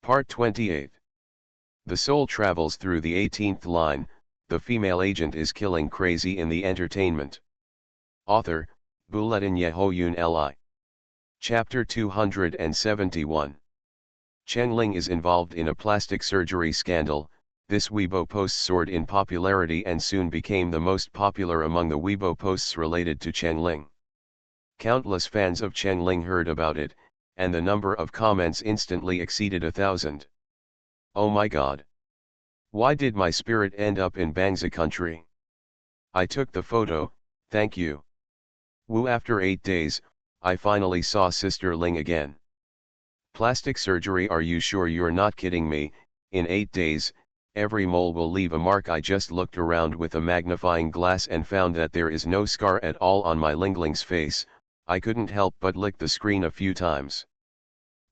Part 28. The soul travels through the 18th line, the female agent is killing crazy in the entertainment. Author, Bulletin Yehoyun Li. Chapter 271. Chen Ling is involved in a plastic surgery scandal. This Weibo post soared in popularity and soon became the most popular among the Weibo posts related to Chen Ling. Countless fans of Chen Ling heard about it, and the number of comments instantly exceeded 1,000. Oh my god. Why did my spirit end up in Bangsa country? I took the photo, thank you. Woo, after 8 days, I finally saw Sister Ling again. Plastic surgery, are you sure you're not kidding me? In 8 days, every mole will leave a mark. I just looked around with a magnifying glass and found that there is no scar at all on my Lingling's face. I couldn't help but lick the screen a few times.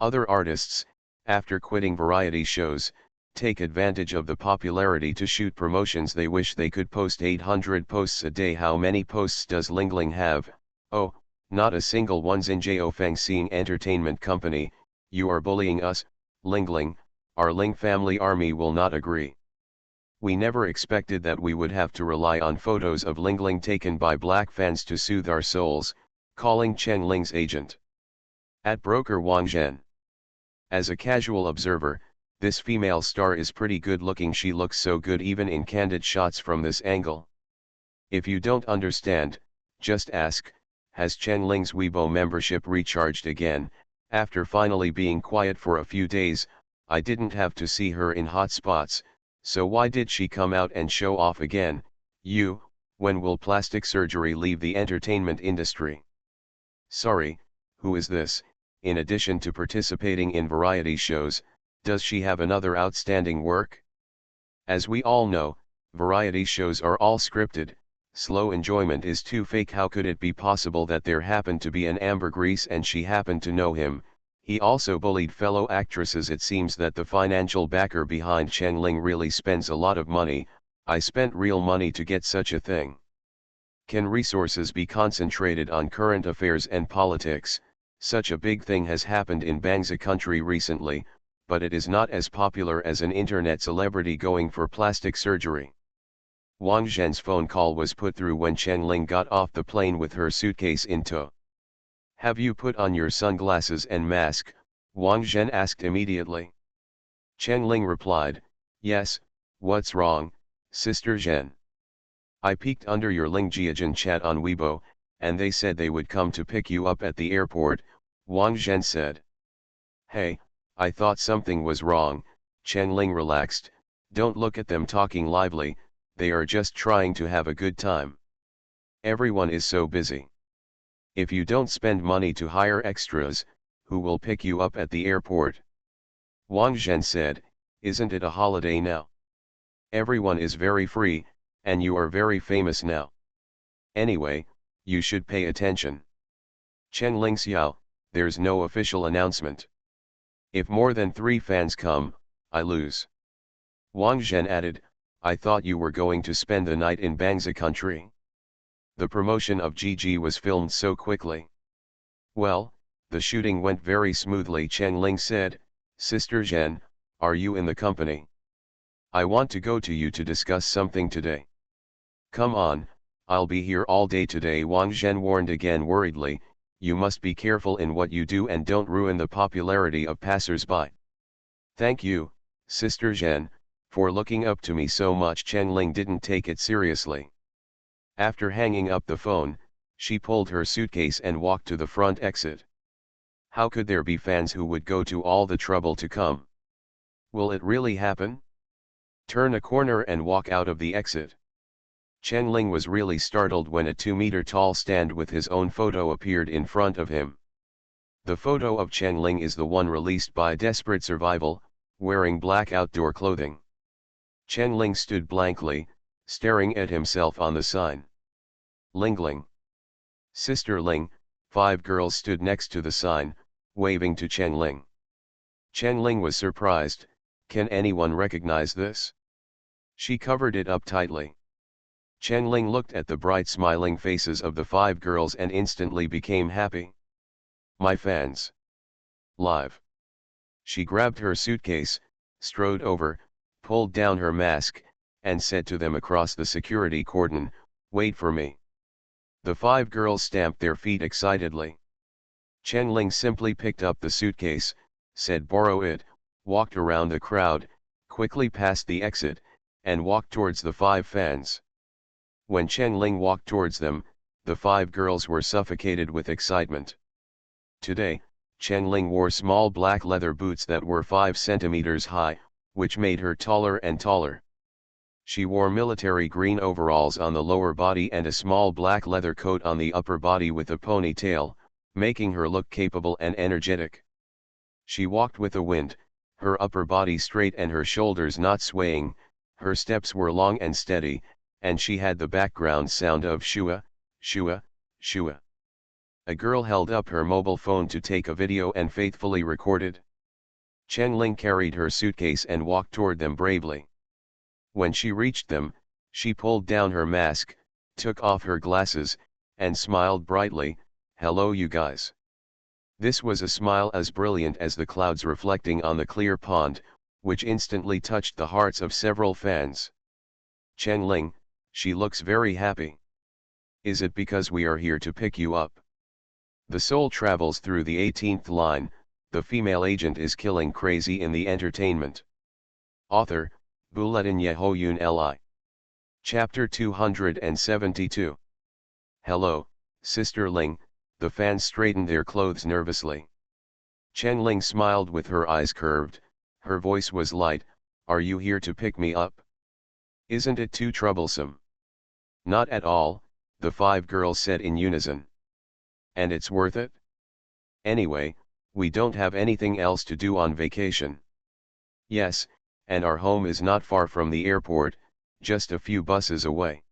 Other artists, after quitting variety shows, take advantage of the popularity to shoot promotions. They wish they could post 800 posts a day. How many posts does Lingling have? Oh, not a single one. Zinjao Feng Seeing Entertainment Company, you are bullying us, Lingling. Our Ling family army will not agree. We never expected that we would have to rely on photos of Lingling taken by black fans to soothe our souls, calling Chen Ling's agent. At broker Wang Zhen. As a casual observer, this female star is pretty good looking. She looks so good even in candid shots from this angle. If you don't understand, just ask, has Chen Ling's Weibo membership recharged again? After finally being quiet for a few days, I didn't have to see her in hot spots, so why did she come out and show off again? When will plastic surgery leave the entertainment industry? Sorry, who is this? In addition to participating in variety shows, does she have another outstanding work? As we all know, variety shows are all scripted. Slow enjoyment is too fake. How could it be possible that there happened to be an ambergris and she happened to know him? He also bullied fellow actresses. It seems that the financial backer behind Chen Ling really spends a lot of money. I spent real money to get such a thing. Can resources be concentrated on current affairs and politics? Such a big thing has happened in Bangsa country recently, but it is not as popular as an internet celebrity going for plastic surgery. Wang Zhen's phone call was put through when Chen Ling got off the plane with her suitcase in tow. Have you put on your sunglasses and mask? Wang Zhen asked immediately. Chen Ling replied, yes, what's wrong, Sister Zhen? I peeked under your Lingjiajin chat on Weibo, and they said they would come to pick you up at the airport, Wang Zhen said. Hey, I thought something was wrong. Chen Ling relaxed, don't look at them talking lively, they are just trying to have a good time. Everyone is so busy. If you don't spend money to hire extras, who will pick you up at the airport? Wang Zhen said, isn't it a holiday now? Everyone is very free, and you are very famous now. Anyway, you should pay attention. Chen Ling Xiao, there's no official announcement. If more than 3 fans come, I lose. Wang Zhen added, I thought you were going to spend the night in Bangsa country. The promotion of GG was filmed so quickly. Well, the shooting went very smoothly. Chen Ling said, Sister Zhen, are you in the company? I want to go to you to discuss something today. Come on, I'll be here all day today. Wang Zhen warned again worriedly, you must be careful in what you do and don't ruin the popularity of passers-by. Thank you, Sister Zhen, for looking up to me so much. Chen Ling didn't take it seriously. After hanging up the phone, she pulled her suitcase and walked to the front exit. How could there be fans who would go to all the trouble to come? Will it really happen? Turn a corner and walk out of the exit. Chen Ling was really startled when a 2-meter-tall stand with his own photo appeared in front of him. The photo of Chen Ling is the one released by Desperate Survival, wearing black outdoor clothing. Chen Ling stood blankly, staring at himself on the sign. Lingling. Sister Ling. 5 girls stood next to the sign, waving to Chen Ling. Chen Ling was surprised, can anyone recognize this? She covered it up tightly. Chen Ling looked at the bright smiling faces of the 5 girls and instantly became happy. My fans. Live. She grabbed her suitcase, strode over, pulled down her mask, and said to them across the security cordon, "Wait for me." The 5 girls stamped their feet excitedly. Chen Ling simply picked up the suitcase, said borrow it, walked around the crowd, quickly passed the exit, and walked towards the 5 fans. When Chen Ling walked towards them, the 5 girls were suffocated with excitement. Today, Chen Ling wore small black leather boots that were 5 centimeters high, which made her taller and taller. She wore military green overalls on the lower body and a small black leather coat on the upper body with a ponytail, making her look capable and energetic. She walked with the wind, her upper body straight and her shoulders not swaying, her steps were long and steady, and she had the background sound of shua, shua, shua. A girl held up her mobile phone to take a video and faithfully recorded. Chen Ling carried her suitcase and walked toward them bravely. When she reached them, she pulled down her mask, took off her glasses, and smiled brightly, "Hello you guys." This was a smile as brilliant as the clouds reflecting on the clear pond, which instantly touched the hearts of several fans. "Chen Ling, she looks very happy. Is it because we are here to pick you up?" The soul travels through the 18th line, the female agent is killing crazy in the entertainment. Author, Bulletin Yehoyun Li. Chapter 272. "Hello, Sister Ling," the fans straightened their clothes nervously. Chen Ling smiled with her eyes curved, her voice was light, "Are you here to pick me up? Isn't it too troublesome?" "Not at all," the 5 girls said in unison. "And it's worth it? Anyway, we don't have anything else to do on vacation." "Yes, and our home is not far from the airport, just a few buses away.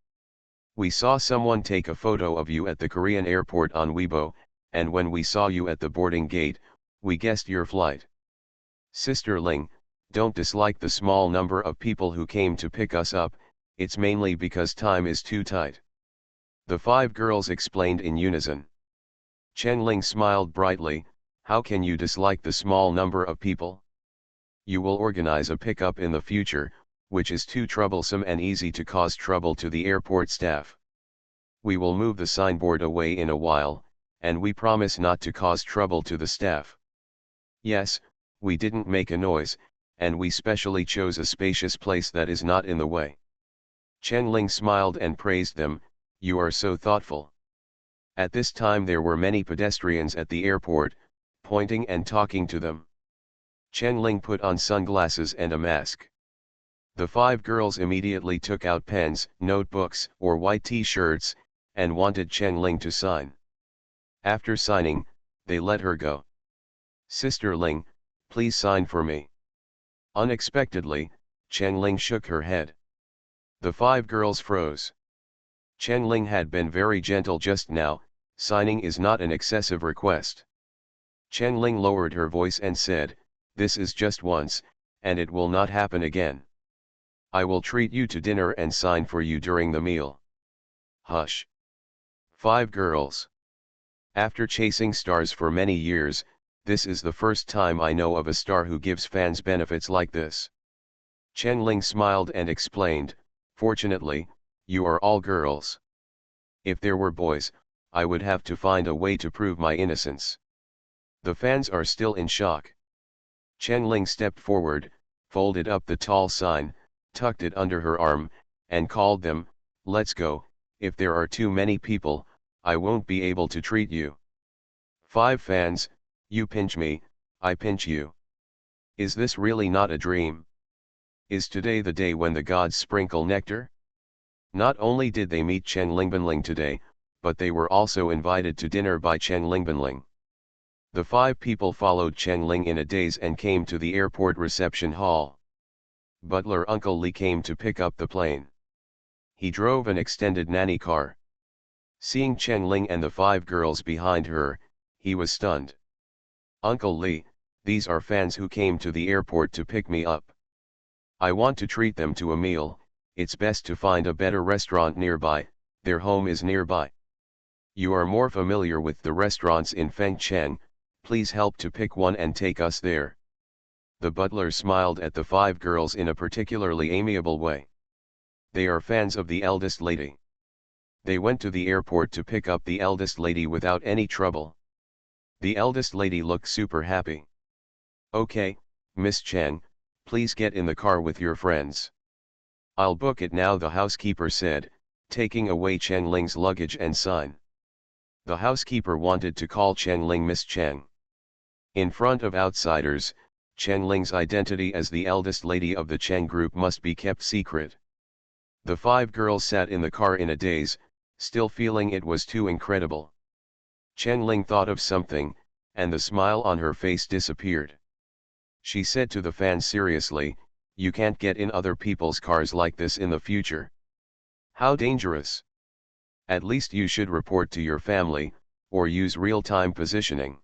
We saw someone take a photo of you at the Korean airport on Weibo, and when we saw you at the boarding gate, we guessed your flight. Sister Ling, don't dislike the small number of people who came to pick us up, it's mainly because time is too tight." The 5 girls explained in unison. Chen Ling smiled brightly, "How can you dislike the small number of people? You will organize a pickup in the future, which is too troublesome and easy to cause trouble to the airport staff. We will move the signboard away in a while, and we promise not to cause trouble to the staff. Yes, we didn't make a noise, and we specially chose a spacious place that is not in the way." Chen Ling smiled and praised them, "You are so thoughtful." At this time there were many pedestrians at the airport, pointing and talking to them. Chen Ling put on sunglasses and a mask. The 5 girls immediately took out pens, notebooks, or white t-shirts, and wanted Chen Ling to sign. After signing, they let her go. "Sister Ling, please sign for me." Unexpectedly, Chen Ling shook her head. The 5 girls froze. Chen Ling had been very gentle just now, signing is not an excessive request. Chen Ling lowered her voice and said, "This is just once, and it will not happen again. I will treat you to dinner and sign for you during the meal." "Hush." 5 girls. After chasing stars for many years, this is the first time I know of a star who gives fans benefits like this. Chen Ling smiled and explained, "Fortunately, you are all girls. If there were boys, I would have to find a way to prove my innocence." The fans are still in shock. Chen Ling stepped forward, folded up the tall sign, tucked it under her arm, and called them, "Let's go, if there are too many people, I won't be able to treat you." 5 fans, "You pinch me, I pinch you. Is this really not a dream? Is today the day when the gods sprinkle nectar?" Not only did they meet Chen Lingbanling today, but they were also invited to dinner by Chen Lingbanling. The 5 people followed Chen Ling in a daze and came to the airport reception hall. Butler Uncle Lee came to pick up the plane. He drove an extended nanny car. Seeing Chen Ling and the 5 girls behind her, he was stunned. "Uncle Lee, these are fans who came to the airport to pick me up. I want to treat them to a meal, it's best to find a better restaurant nearby, their home is nearby. You are more familiar with the restaurants in Fengcheng, please help to pick one and take us there." The butler smiled at the 5 girls in a particularly amiable way. They are fans of the eldest lady. They went to the airport to pick up the eldest lady without any trouble. The eldest lady looked super happy. Okay, Miss Chang, please get in the car with your friends. I'll book it now, the housekeeper said, taking away Chen Ling's luggage and sign. The housekeeper wanted to call Chen Ling Miss Chang. In front of outsiders, Chen Ling's identity as the eldest lady of the Chang group must be kept secret. The 5 girls sat in the car in a daze, still feeling it was too incredible. Chen Ling thought of something, and the smile on her face disappeared. She said to the fans seriously, "You can't get in other people's cars like this in the future. How dangerous. At least you should report to your family, or use real-time positioning.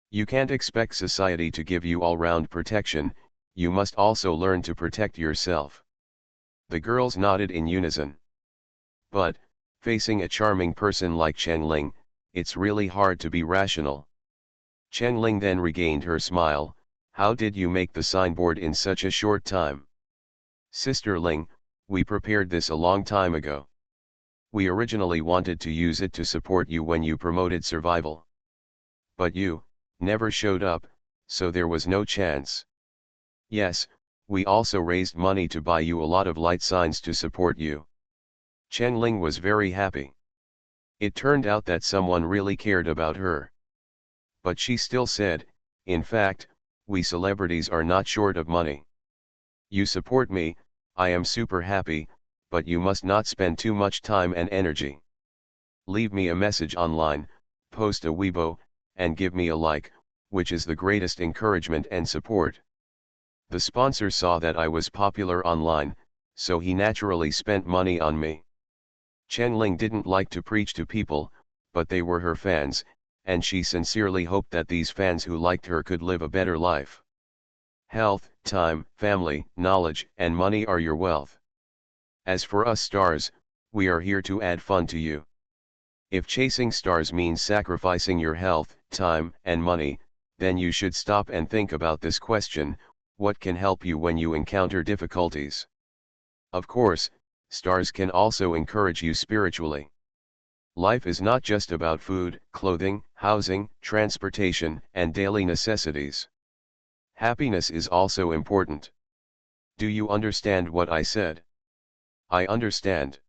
You can't expect society to give you all-round protection, you must also learn to protect yourself." The girls nodded in unison. But, facing a charming person like Chen Ling, it's really hard to be rational. Chen Ling then regained her smile. "How did you make the signboard in such a short time?" "Sister Ling, we prepared this a long time ago. We originally wanted to use it to support you when you promoted survival. But you never showed up, so there was no chance. Yes, we also raised money to buy you a lot of light signs to support you." Chen Ling was very happy. It turned out that someone really cared about her. But she still said, "In fact, we celebrities are not short of money. You support me, I am super happy, but you must not spend too much time and energy. Leave me a message online, post a Weibo, and give me a like, which is the greatest encouragement and support." The sponsor saw that I was popular online, so he naturally spent money on me. Chen Ling didn't like to preach to people, but they were her fans, and she sincerely hoped that these fans who liked her could live a better life. Health, time, family, knowledge, and money are your wealth. As for us stars, we are here to add fun to you. If chasing stars means sacrificing your health, time, and money, then you should stop and think about this question: what can help you when you encounter difficulties? Of course, stars can also encourage you spiritually. Life is not just about food, clothing, housing, transportation, and daily necessities. Happiness is also important. Do you understand what I said? I understand.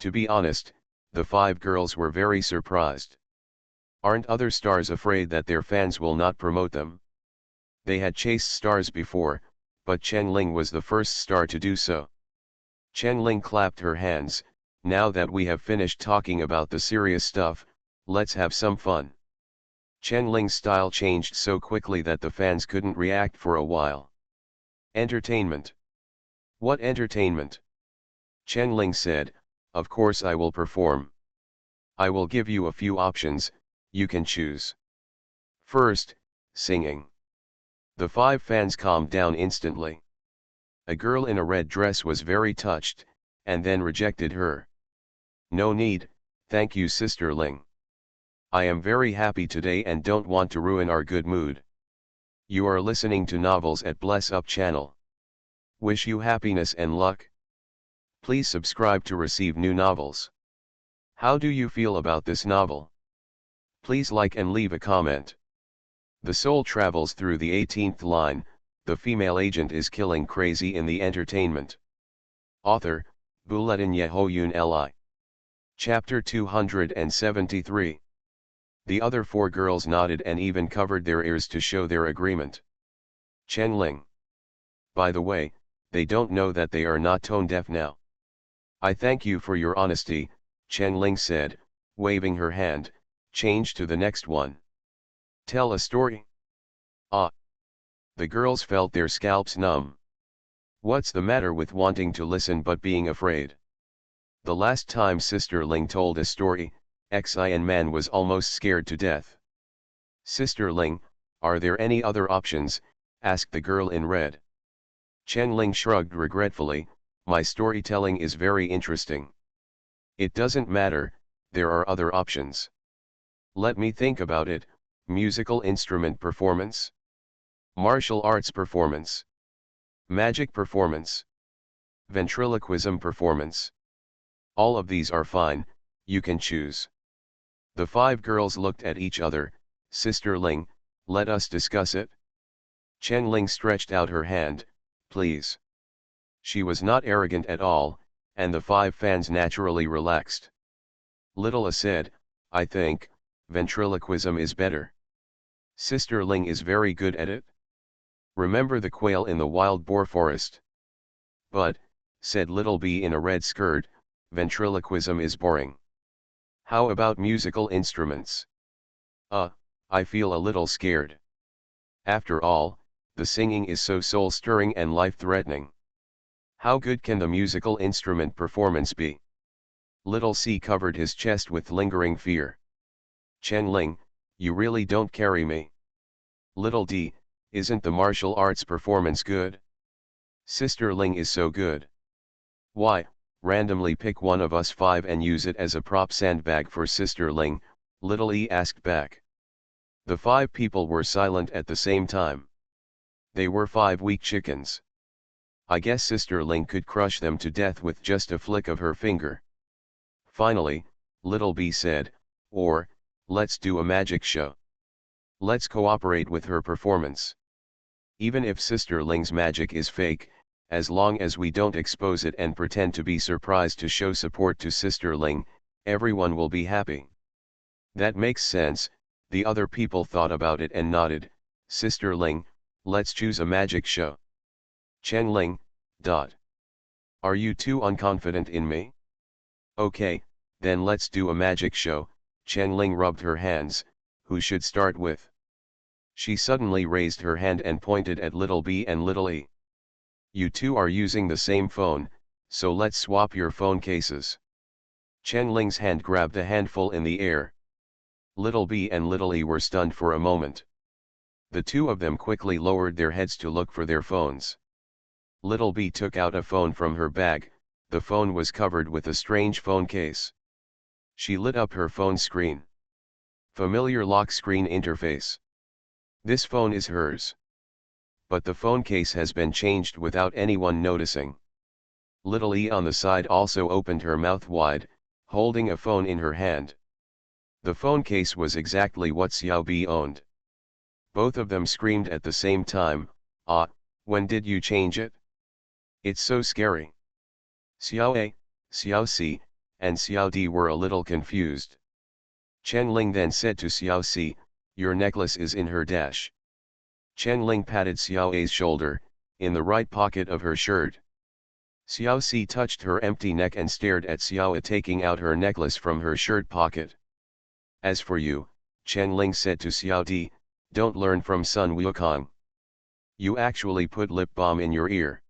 To be honest, the 5 girls were very surprised. Aren't other stars afraid that their fans will not promote them? They had chased stars before, but Chen Ling was the first star to do so. Chen Ling clapped her hands. "Now that we have finished talking about the serious stuff, let's have some fun." Chen Ling's style changed so quickly that the fans couldn't react for a while. "Entertainment. What entertainment?" Chen Ling said, "Of course I will perform. I will give you a few options, you can choose. First, singing." The 5 fans calmed down instantly. A girl in a red dress was very touched, and then rejected her. "No need, thank you, Sister Ling. I am very happy today and don't want to ruin our good mood. You are listening to Novels at Bless Up channel. Wish you happiness and luck. Please subscribe to receive new novels. How do you feel about this novel? Please like and leave a comment." The soul travels through the 18th line. The female agent is killing crazy in the entertainment. Author, Bulletin Yehoyun Li. Chapter 273. The other 4 girls nodded and even covered their ears to show their agreement. Chen Ling. "By the way, they don't know that they are not tone deaf now." "I thank you for your honesty," Chen Ling said, waving her hand. "Change to the next one. Tell a story." "Ah." The girls felt their scalps numb. What's the matter with wanting to listen but being afraid? The last time Sister Ling told a story, Xian Man was almost scared to death. "Sister Ling, are there any other options?" asked the girl in red. Chen Ling shrugged regretfully. "My storytelling is very interesting. It doesn't matter, there are other options. Let me think about it. Musical instrument performance? Martial arts performance. Magic performance. Ventriloquism performance. All of these are fine, you can choose. The 5 girls looked at each other. Sister Ling, let us discuss it. Chen Ling stretched out her hand, please. She was not arrogant at all, and the 5 fans naturally relaxed. Little A said, I think, ventriloquism is better. Sister Ling is very good at it. Remember the quail in the wild boar forest? But, said Little B in a red skirt, ventriloquism is boring. How about musical instruments? I feel a little scared. After all, the singing is so soul-stirring and life-threatening. How good can the musical instrument performance be? Little C covered his chest with lingering fear. Chen Ling, you really don't carry me. Little D, isn't the martial arts performance good? Sister Ling is so good. Why, randomly pick one of us 5 and use it as a prop sandbag for Sister Ling, Little E asked back. The 5 people were silent at the same time. They were 5 weak chickens. I guess Sister Ling could crush them to death with just a flick of her finger. Finally, Little B said, or, let's do a magic show. Let's cooperate with her performance. Even if Sister Ling's magic is fake, as long as we don't expose it and pretend to be surprised to show support to Sister Ling, everyone will be happy. That makes sense, the other people thought about it and nodded. Sister Ling, let's choose a magic show. Chen Ling, Are you too unconfident in me? Okay, then let's do a magic show. Chen Ling rubbed her hands. Who should start with? She suddenly raised her hand and pointed at Little B and Little E. You two are using the same phone, so let's swap your phone cases. Chen Ling's hand grabbed a handful in the air. Little B and Little E were stunned for a moment. The two of them quickly lowered their heads to look for their phones. Little B took out a phone from her bag. The phone was covered with a strange phone case. She lit up her phone screen. Familiar lock screen interface. This phone is hers. But the phone case has been changed without anyone noticing. Little E on the side also opened her mouth wide, holding a phone in her hand. The phone case was exactly what Xiao B owned. Both of them screamed at the same time, "Ah, when did you change it? It's so scary." Xiao A, Xiao C, and Xiao D were a little confused. Chen Ling then said to Xiao C, "Your necklace is in her dash." Chen Ling patted Xiao A's shoulder, in the right pocket of her shirt. Xiao C touched her empty neck and stared at Xiao A taking out her necklace from her shirt pocket. As for you, Chen Ling said to Xiao D, don't learn from Sun Wukong. You actually put lip balm in your ear.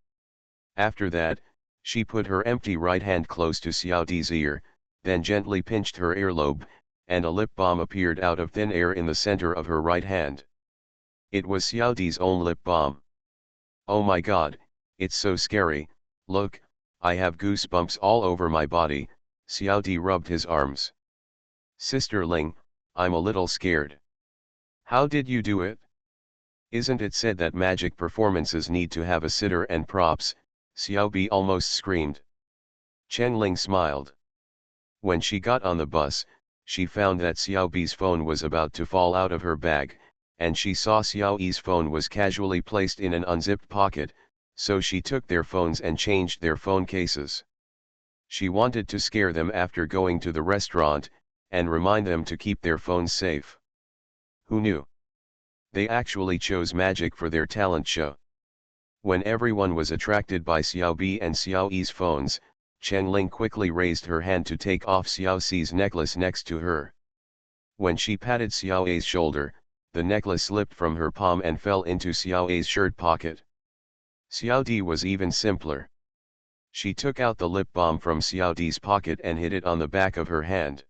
After that, she put her empty right hand close to Xiao D's ear, then gently pinched her earlobe, and a lip balm appeared out of thin air in the center of her right hand. It was Xiao Di's own lip balm. Oh my god, it's so scary, look, I have goosebumps all over my body. Xiao Di rubbed his arms. Sister Ling, I'm a little scared. How did you do it? Isn't it said that magic performances need to have a sitter and props? Xiao Bi almost screamed. Chen Ling smiled. When she got on the bus, she found that Xiao Bi's phone was about to fall out of her bag, and she saw Xiao Yi's phone was casually placed in an unzipped pocket, so she took their phones and changed their phone cases. She wanted to scare them after going to the restaurant, and remind them to keep their phones safe. Who knew? They actually chose magic for their talent show. When everyone was attracted by Xiao Bi and Xiao Yi's phones, Chen Ling quickly raised her hand to take off Xiao Ci's necklace next to her. When she patted Xiao A's shoulder, the necklace slipped from her palm and fell into Xiao A's shirt pocket. Xiao Di was even simpler. She took out the lip balm from Xiao Di's pocket and hid it on the back of her hand.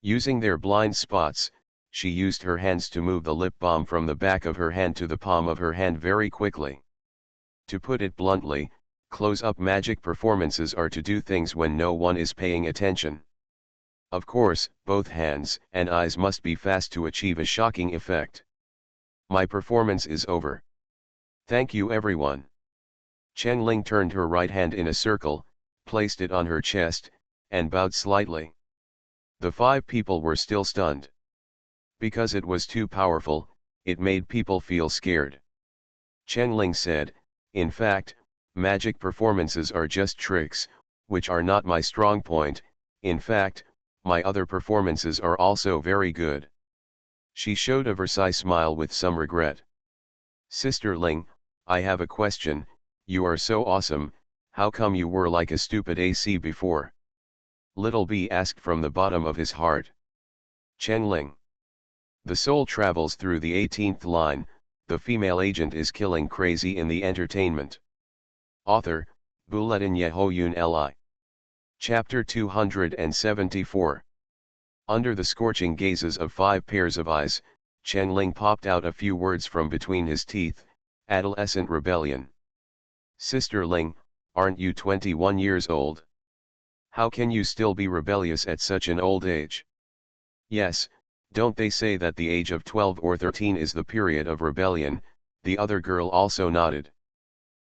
Using their blind spots, she used her hands to move the lip balm from the back of her hand to the palm of her hand very quickly. To put it bluntly, close-up magic performances are to do things when no one is paying attention. Of course, both hands and eyes must be fast to achieve a shocking effect. My performance is over. Thank you everyone. Chen Ling turned her right hand in a circle, placed it on her chest, and bowed slightly. The 5 people were still stunned. Because it was too powerful, it made people feel scared. Chen Ling said, in fact, magic performances are just tricks, which are not my strong point. In fact, my other performances are also very good. She showed a Versailles smile with some regret. Sister Ling, I have a question. You are so awesome, how come you were like a stupid AC before? Little B asked from the bottom of his heart. Chen Ling. The soul travels through the 18th line, the female agent is killing crazy in the entertainment. Author, Bulletin Yehoyun Li. Chapter 274. Under the scorching gazes of 5 pairs of eyes, Chen Ling popped out a few words from between his teeth, adolescent rebellion. Sister Ling, aren't you 21 years old? How can you still be rebellious at such an old age? Yes, don't they say that the age of 12 or 13 is the period of rebellion? The other girl also nodded.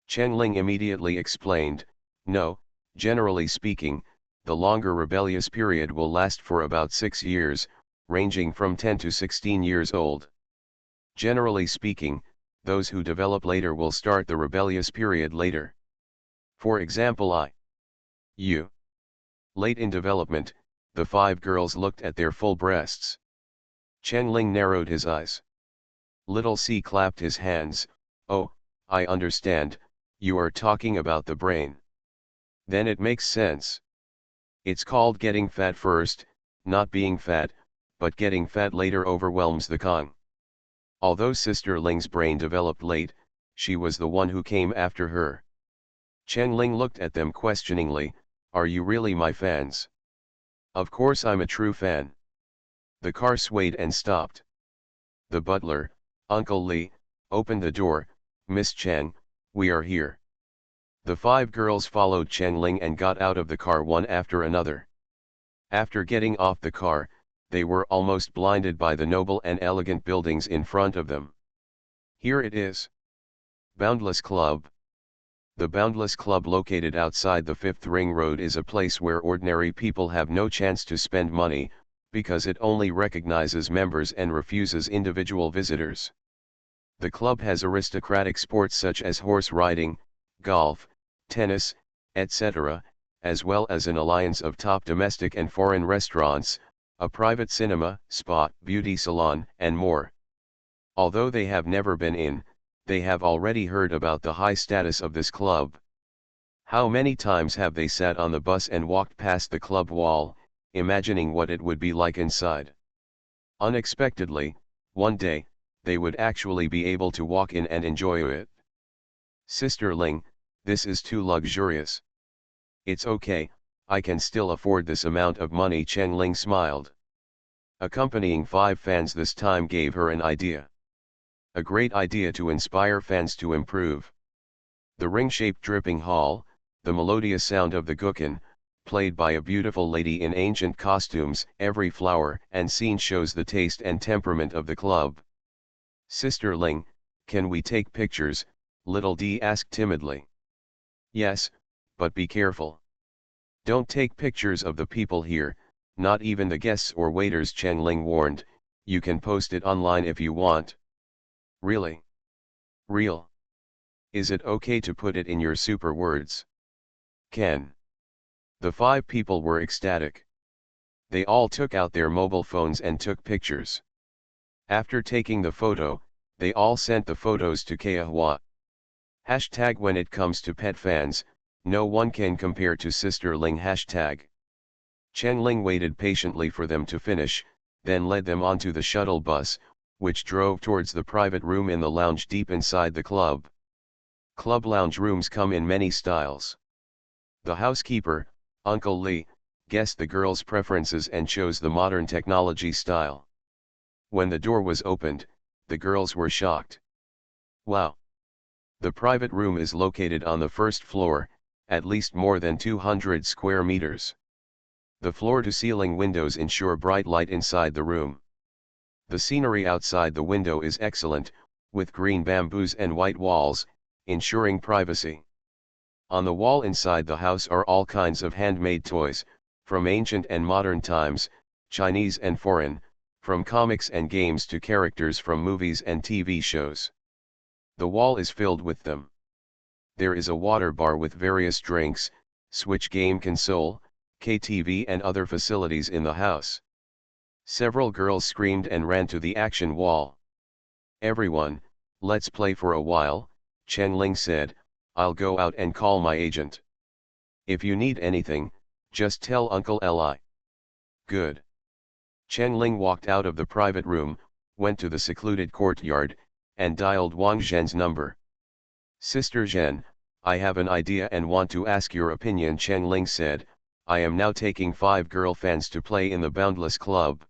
Chen Ling immediately explained, no, generally speaking, the longer rebellious period will last for about 6 years, ranging from 10 to 16 years old. Generally speaking, those who develop later will start the rebellious period later. For example, you. Late in development, the 5 girls looked at their full breasts. Chen Ling narrowed his eyes. Little C clapped his hands. Oh, I understand, you are talking about the brain. Then it makes sense. It's called getting fat first, not being fat, but getting fat later overwhelms the Kong. Although Sister Ling's brain developed late, she was the one who came after her. Chen Ling looked at them questioningly, are you really my fans? Of course I'm a true fan. The car swayed and stopped. The butler, Uncle Lee, opened the door. Miss Chen, we are here. The 5 girls followed Chen Ling and got out of the car one after another. After getting off the car, they were almost blinded by the noble and elegant buildings in front of them. Here it is. Boundless Club. The Boundless Club, located outside the 5th Ring Road, is a place where ordinary people have no chance to spend money, because it only recognizes members and refuses individual visitors. The club has aristocratic sports such as horse riding, golf, tennis, etc., as well as an alliance of top domestic and foreign restaurants, a private cinema, spa, beauty salon, and more. Although they have never been in, they have already heard about the high status of this club. How many times have they sat on the bus and walked past the club wall, imagining what it would be like inside? Unexpectedly, one day, they would actually be able to walk in and enjoy it. Sister Ling, this is too luxurious. It's okay, I can still afford this amount of money. Chen Ling smiled. Accompanying 5 fans this time gave her an idea. A great idea to inspire fans to improve. The ring-shaped dripping hall, the melodious sound of the guqin, played by a beautiful lady in ancient costumes. Every flower and scene shows the taste and temperament of the club. Sister Ling, can we take pictures? Little D asked timidly. Yes, but be careful. Don't take pictures of the people here, not even the guests or waiters. Chen Ling warned. You can post it online if you want. Really? Real? Is it okay to put it in your super words? Can. The 5 people were ecstatic. They all took out their mobile phones and took pictures. After taking the photo, they all sent the photos to Kahua. Hashtag when it comes to pet fans, no one can compare to Sister Ling. Hashtag. Chen Ling waited patiently for them to finish, then led them onto the shuttle bus, which drove towards the private room in the lounge deep inside the club. Club lounge rooms come in many styles. The housekeeper, Uncle Lee, guessed the girls' preferences and chose the modern technology style. When the door was opened, the girls were shocked. Wow! The private room is located on the 1st floor, at least more than 200 square meters. The floor-to-ceiling windows ensure bright light inside the room. The scenery outside the window is excellent, with green bamboos and white walls, ensuring privacy. On the wall inside the house are all kinds of handmade toys, from ancient and modern times, Chinese and foreign, from comics and games to characters from movies and TV shows. The wall is filled with them. There is a water bar with various drinks, Switch game console, KTV and other facilities in the house. Several girls screamed and ran to the action wall. "Everyone, let's play for a while," Chen Ling said. "I'll go out and call my agent. If you need anything, just tell Uncle Li." "Good." Chen Ling walked out of the private room, went to the secluded courtyard, and dialed Wang Zhen's number. "Sister Zhen, I have an idea and want to ask your opinion," Chen Ling said. "I am now taking 5 girl fans to play in the Boundless Club.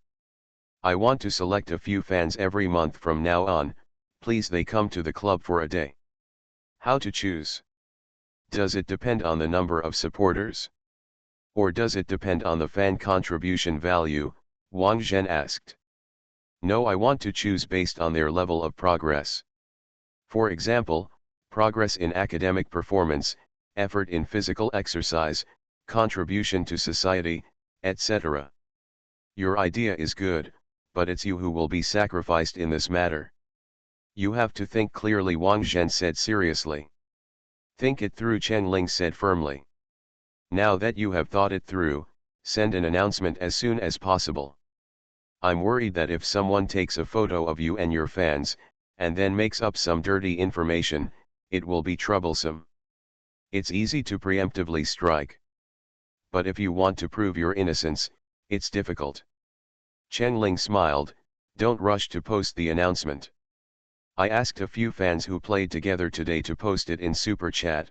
I want to select a few fans every month from now on, please they come to the club for a day." "How to choose? Does it depend on the number of supporters? Or does it depend on the fan contribution value?" Wang Zhen asked. "No, I want to choose based on their level of progress. For example, progress in academic performance, effort in physical exercise, contribution to society, etc. Your idea is good, but it's you who will be sacrificed in this matter. You have to think clearly," Wang Zhen said seriously. "Think it through," Chen Ling said firmly. "Now that you have thought it through, send an announcement as soon as possible. I'm worried that if someone takes a photo of you and your fans, and then makes up some dirty information, it will be troublesome. It's easy to preemptively strike. But if you want to prove your innocence, it's difficult." Chen Ling smiled. "Don't rush to post the announcement. I asked a few fans who played together today to post it in Super Chat.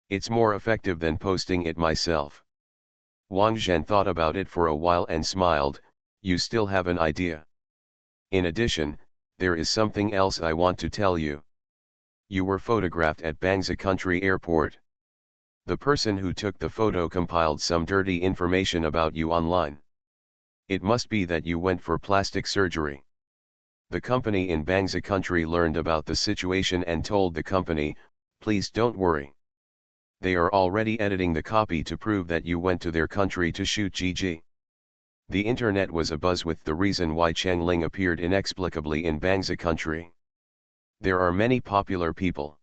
It's more effective than posting it myself." Wang Zhen thought about it for a while and smiled. "You still have an idea? In addition, there is something else I want to tell you. You were photographed at Bangsa Country Airport. The person who took the photo compiled some dirty information about you online. It must be that you went for plastic surgery. The company in Bangsa Country learned about the situation and told the company, please don't worry. They are already editing the copy to prove that you went to their country to shoot GG. The internet was abuzz with the reason why Chen Ling appeared inexplicably in Bangsa Country. There are many popular people.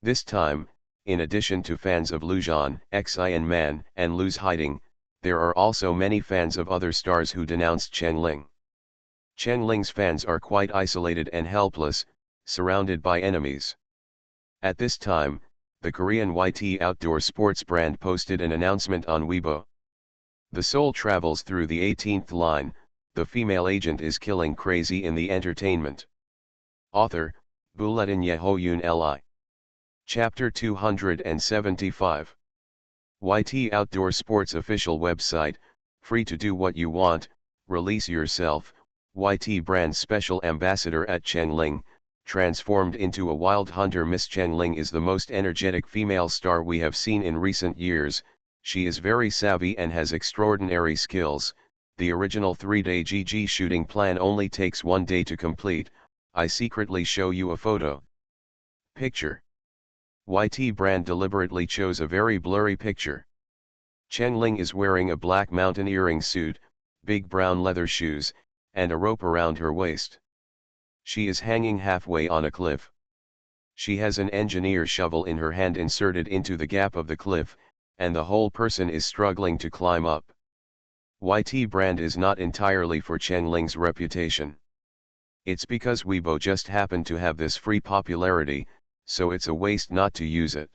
This time, in addition to fans of Lu Zhan, Xian Man, and Lu's Hiding, there are also many fans of other stars who denounced Chen Ling. Chen Ling's fans are quite isolated and helpless, surrounded by enemies. At this time, the Korean YT outdoor sports brand posted an announcement on Weibo. The soul travels through the 18th line, the female agent is killing crazy in the entertainment. Author, Bulletin Yehoyun Li. Chapter 275. YT Outdoor Sports Official Website, free to do what you want, release yourself. YT brand special ambassador at Chen Ling, transformed into a wild hunter. Miss Chen Ling is the most energetic female star we have seen in recent years. She is very savvy and has extraordinary skills. The original 3-day GG shooting plan only takes 1 day to complete. I secretly show you a photo. Picture. YT brand deliberately chose a very blurry picture. Chen Ling is wearing a black mountaineering suit, big brown leather shoes, and a rope around her waist. She is hanging halfway on a cliff. She has an engineer shovel in her hand inserted into the gap of the cliff, and the whole person is struggling to climb up. YT brand is not entirely for Chen Ling's reputation. It's because Weibo just happened to have this free popularity, so it's a waste not to use it.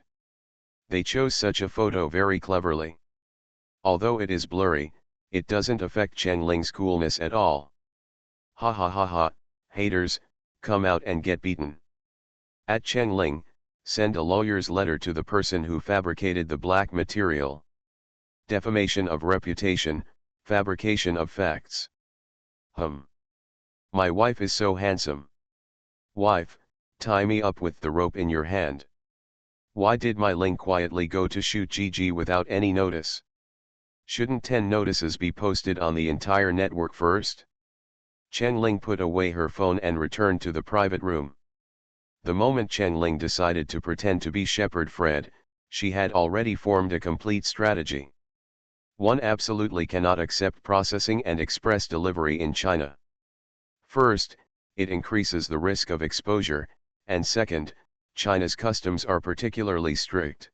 They chose such a photo very cleverly. Although it is blurry, it doesn't affect Chen Ling's coolness at all. Ha ha ha ha, haters, come out and get beaten. At Chen Ling, send a lawyer's letter to the person who fabricated the black material. Defamation of reputation, fabrication of facts. My wife is so handsome. Wife, tie me up with the rope in your hand. Why did my Ling quietly go to shoot GG without any notice? Shouldn't 10 notices be posted on the entire network first? Chen Ling put away her phone and returned to the private room. The moment Chen Ling decided to pretend to be Shepherd Fred, she had already formed a complete strategy. One absolutely cannot accept processing and express delivery in China. First, it increases the risk of exposure, and second, China's customs are particularly strict.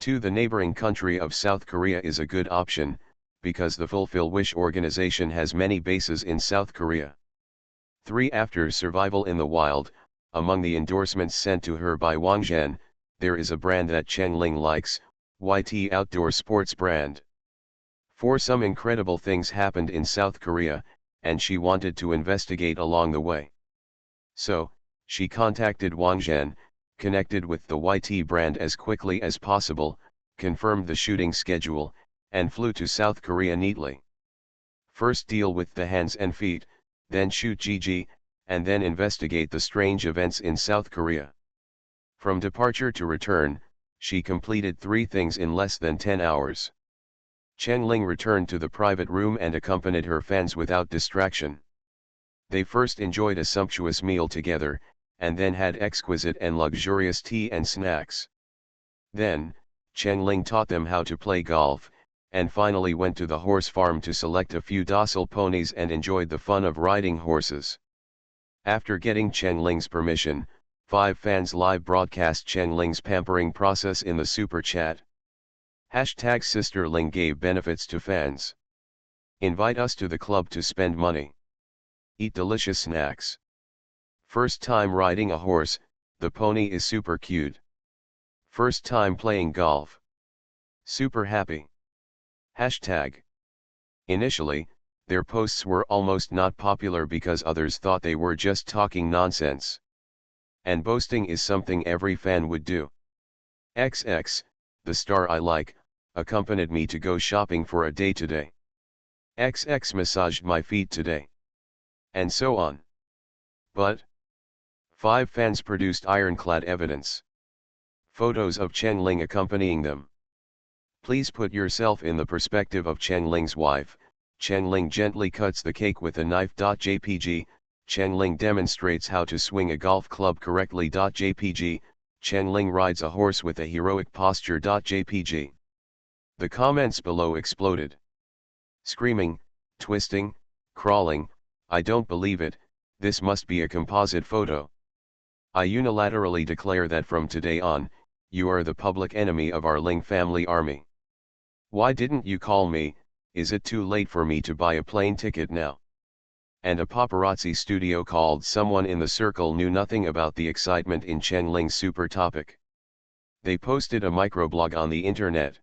2. The neighboring country of South Korea is a good option, because the Fulfill Wish organization has many bases in South Korea. 3. After survival in the wild, among the endorsements sent to her by Wang Zhen, there is a brand that Chen Ling likes, YT Outdoor Sports brand. 4. Some incredible things happened in South Korea, and she wanted to investigate along the way. So, she contacted Wang Zhen, connected with the YT brand as quickly as possible, confirmed the shooting schedule, and flew to South Korea neatly. First deal with the hands and feet, then shoot GG, and then investigate the strange events in South Korea. From departure to return, she completed 3 things in less than 10 hours. Chen Ling returned to the private room and accompanied her fans without distraction. They first enjoyed a sumptuous meal together, and then had exquisite and luxurious tea and snacks. Then, Chen Ling taught them how to play golf, and finally went to the horse farm to select a few docile ponies and enjoyed the fun of riding horses. After getting Chen Ling's permission, 5 fans live broadcast Chen Ling's pampering process in the super chat. Hashtag Sister Ling gave benefits to fans. Invite us to the club to spend money. Eat delicious snacks. First time riding a horse, the pony is super cute. First time playing golf. Super happy. Hashtag. Initially, their posts were almost not popular because others thought they were just talking nonsense. And boasting is something every fan would do. XX, the star I like, accompanied me to go shopping for a day today. XX massaged my feet today. And so on. But 5 fans produced ironclad evidence. Photos of Chen Ling accompanying them. Please put yourself in the perspective of Chen Ling's wife. Chen Ling gently cuts the cake with a knife. JPG, Chen Ling demonstrates how to swing a golf club correctly. JPG, Chen Ling rides a horse with a heroic posture. JPG. The comments below exploded. Screaming, twisting, crawling, I don't believe it, this must be a composite photo. I unilaterally declare that from today on, you are the public enemy of our Ling family army. Why didn't you call me? Is it too late for me to buy a plane ticket now? And a paparazzi studio called someone in the circle knew nothing about the excitement in Chen Ling's super topic. They posted a microblog on the internet.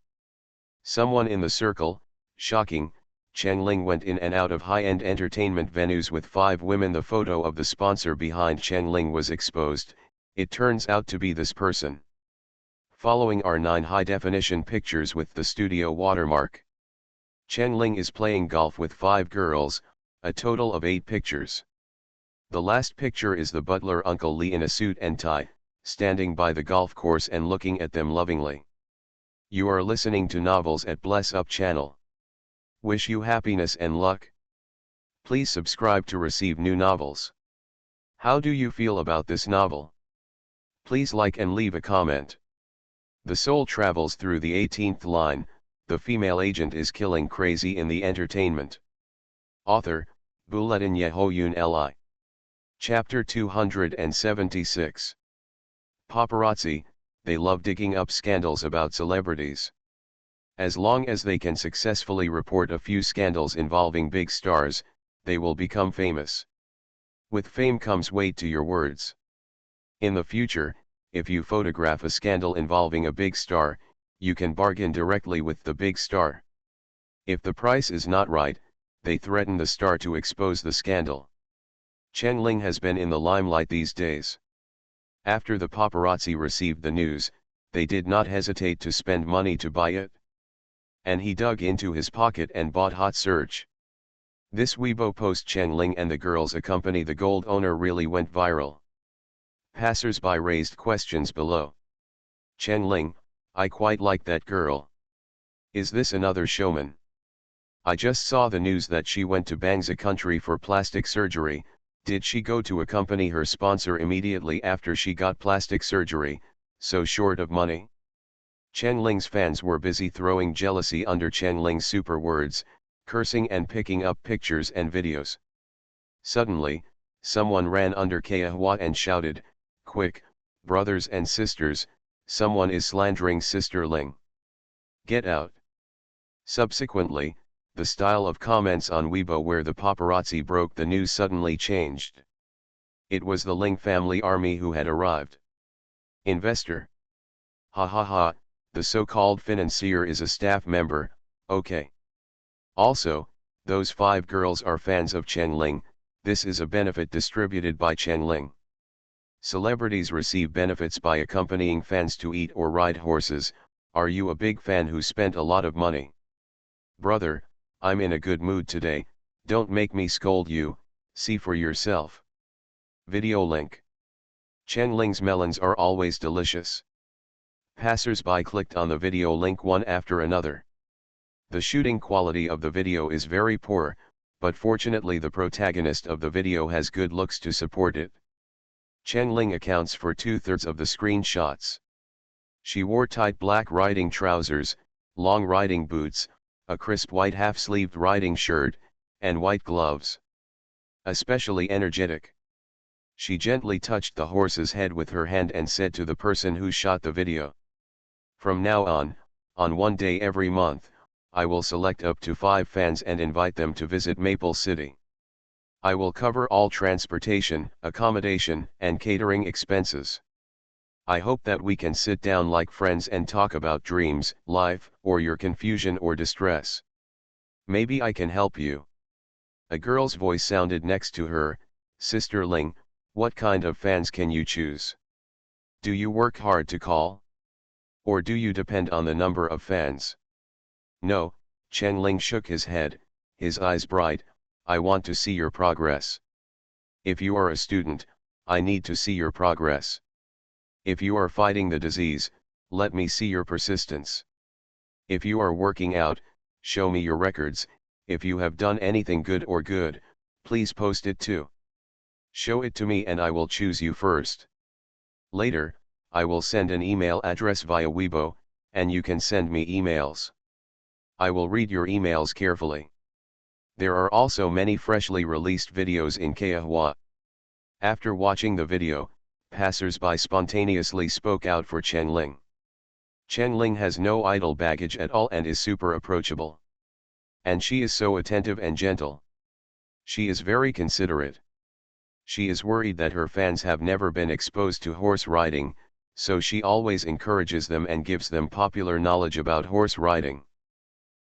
Someone in the circle, shocking, Chen Ling went in and out of high-end entertainment venues with 5 women. The photo of the sponsor behind Chen Ling was exposed. It turns out to be this person. Following are 9 high-definition pictures with the studio watermark. Chen Ling is playing golf with 5 girls, a total of 8 pictures. The last picture is the butler Uncle Lee in a suit and tie, standing by the golf course and looking at them lovingly. You are listening to Novels at Bless Up channel. Wish you happiness and luck. Please subscribe to receive new novels. How do you feel about this novel? Please like and leave a comment. The soul travels through the 18th line, the female agent is killing crazy in the entertainment. Author, Bulletin Yehoyun Li. Chapter 276. Paparazzi, they love digging up scandals about celebrities. As long as they can successfully report a few scandals involving big stars, they will become famous. With fame comes weight to your words. In the future, if you photograph a scandal involving a big star, you can bargain directly with the big star. If the price is not right, they threaten the star to expose the scandal. Chen Ling has been in the limelight these days. After the paparazzi received the news, they did not hesitate to spend money to buy it. And he dug into his pocket and bought Hot Search. This Weibo post Chen Ling and the girls accompany the gold owner really went viral. Passers-by raised questions below. Chen Ling, I quite like that girl. Is this another showman? I just saw the news that she went to Bangsa country for plastic surgery, Did she go to accompany her sponsor immediately after she got plastic surgery, so short of money? Chen Ling's fans were busy throwing jealousy under Chen Ling's super words, cursing and picking up pictures and videos. Suddenly, someone ran under Kaehwa and shouted, "Quick, brothers and sisters, someone is slandering Sister Ling. Get out." Subsequently, the style of comments on Weibo where the paparazzi broke the news suddenly changed. It was the Ling family army who had arrived. Investor. Ha ha ha, the so-called financier is a staff member, okay. Also, those 5 girls are fans of Chen Ling, this is a benefit distributed by Chen Ling. Celebrities receive benefits by accompanying fans to eat or ride horses. Are you a big fan who spent a lot of money? Brother, I'm in a good mood today, don't make me scold you, see for yourself. Video link. Chen Ling's melons are always delicious. Passers-by clicked on the video link one after another. The shooting quality of the video is very poor, but fortunately the protagonist of the video has good looks to support it. Chen Ling accounts for 2/3 of the screenshots. She wore tight black riding trousers, long riding boots, a crisp white half-sleeved riding shirt, and white gloves. Especially energetic. She gently touched the horse's head with her hand and said to the person who shot the video, "From now on one day every month, I will select up to 5 fans and invite them to visit Maple City. I will cover all transportation, accommodation, and catering expenses. I hope that we can sit down like friends and talk about dreams, life, or your confusion or distress. Maybe I can help you." A girl's voice sounded next to her, "Sister Ling, what kind of fans can you choose? Do you work hard to call? Or do you depend on the number of fans?" "No," Chen Ling shook his head, his eyes bright, "I want to see your progress. If you are a student, I need to see your progress. If you are fighting the disease, let me see your persistence. If you are working out, show me your records. If you have done anything good, please post it too. Show it to me and I will choose you first. Later, I will send an email address via Weibo, and you can send me emails. I will read your emails carefully." There are also many freshly released videos in Kaehwa. After watching the video, passers-by spontaneously spoke out for Chen Ling. Chen Ling has no idle baggage at all and is super approachable. And she is so attentive and gentle. She is very considerate. She is worried that her fans have never been exposed to horse riding, so she always encourages them and gives them popular knowledge about horse riding.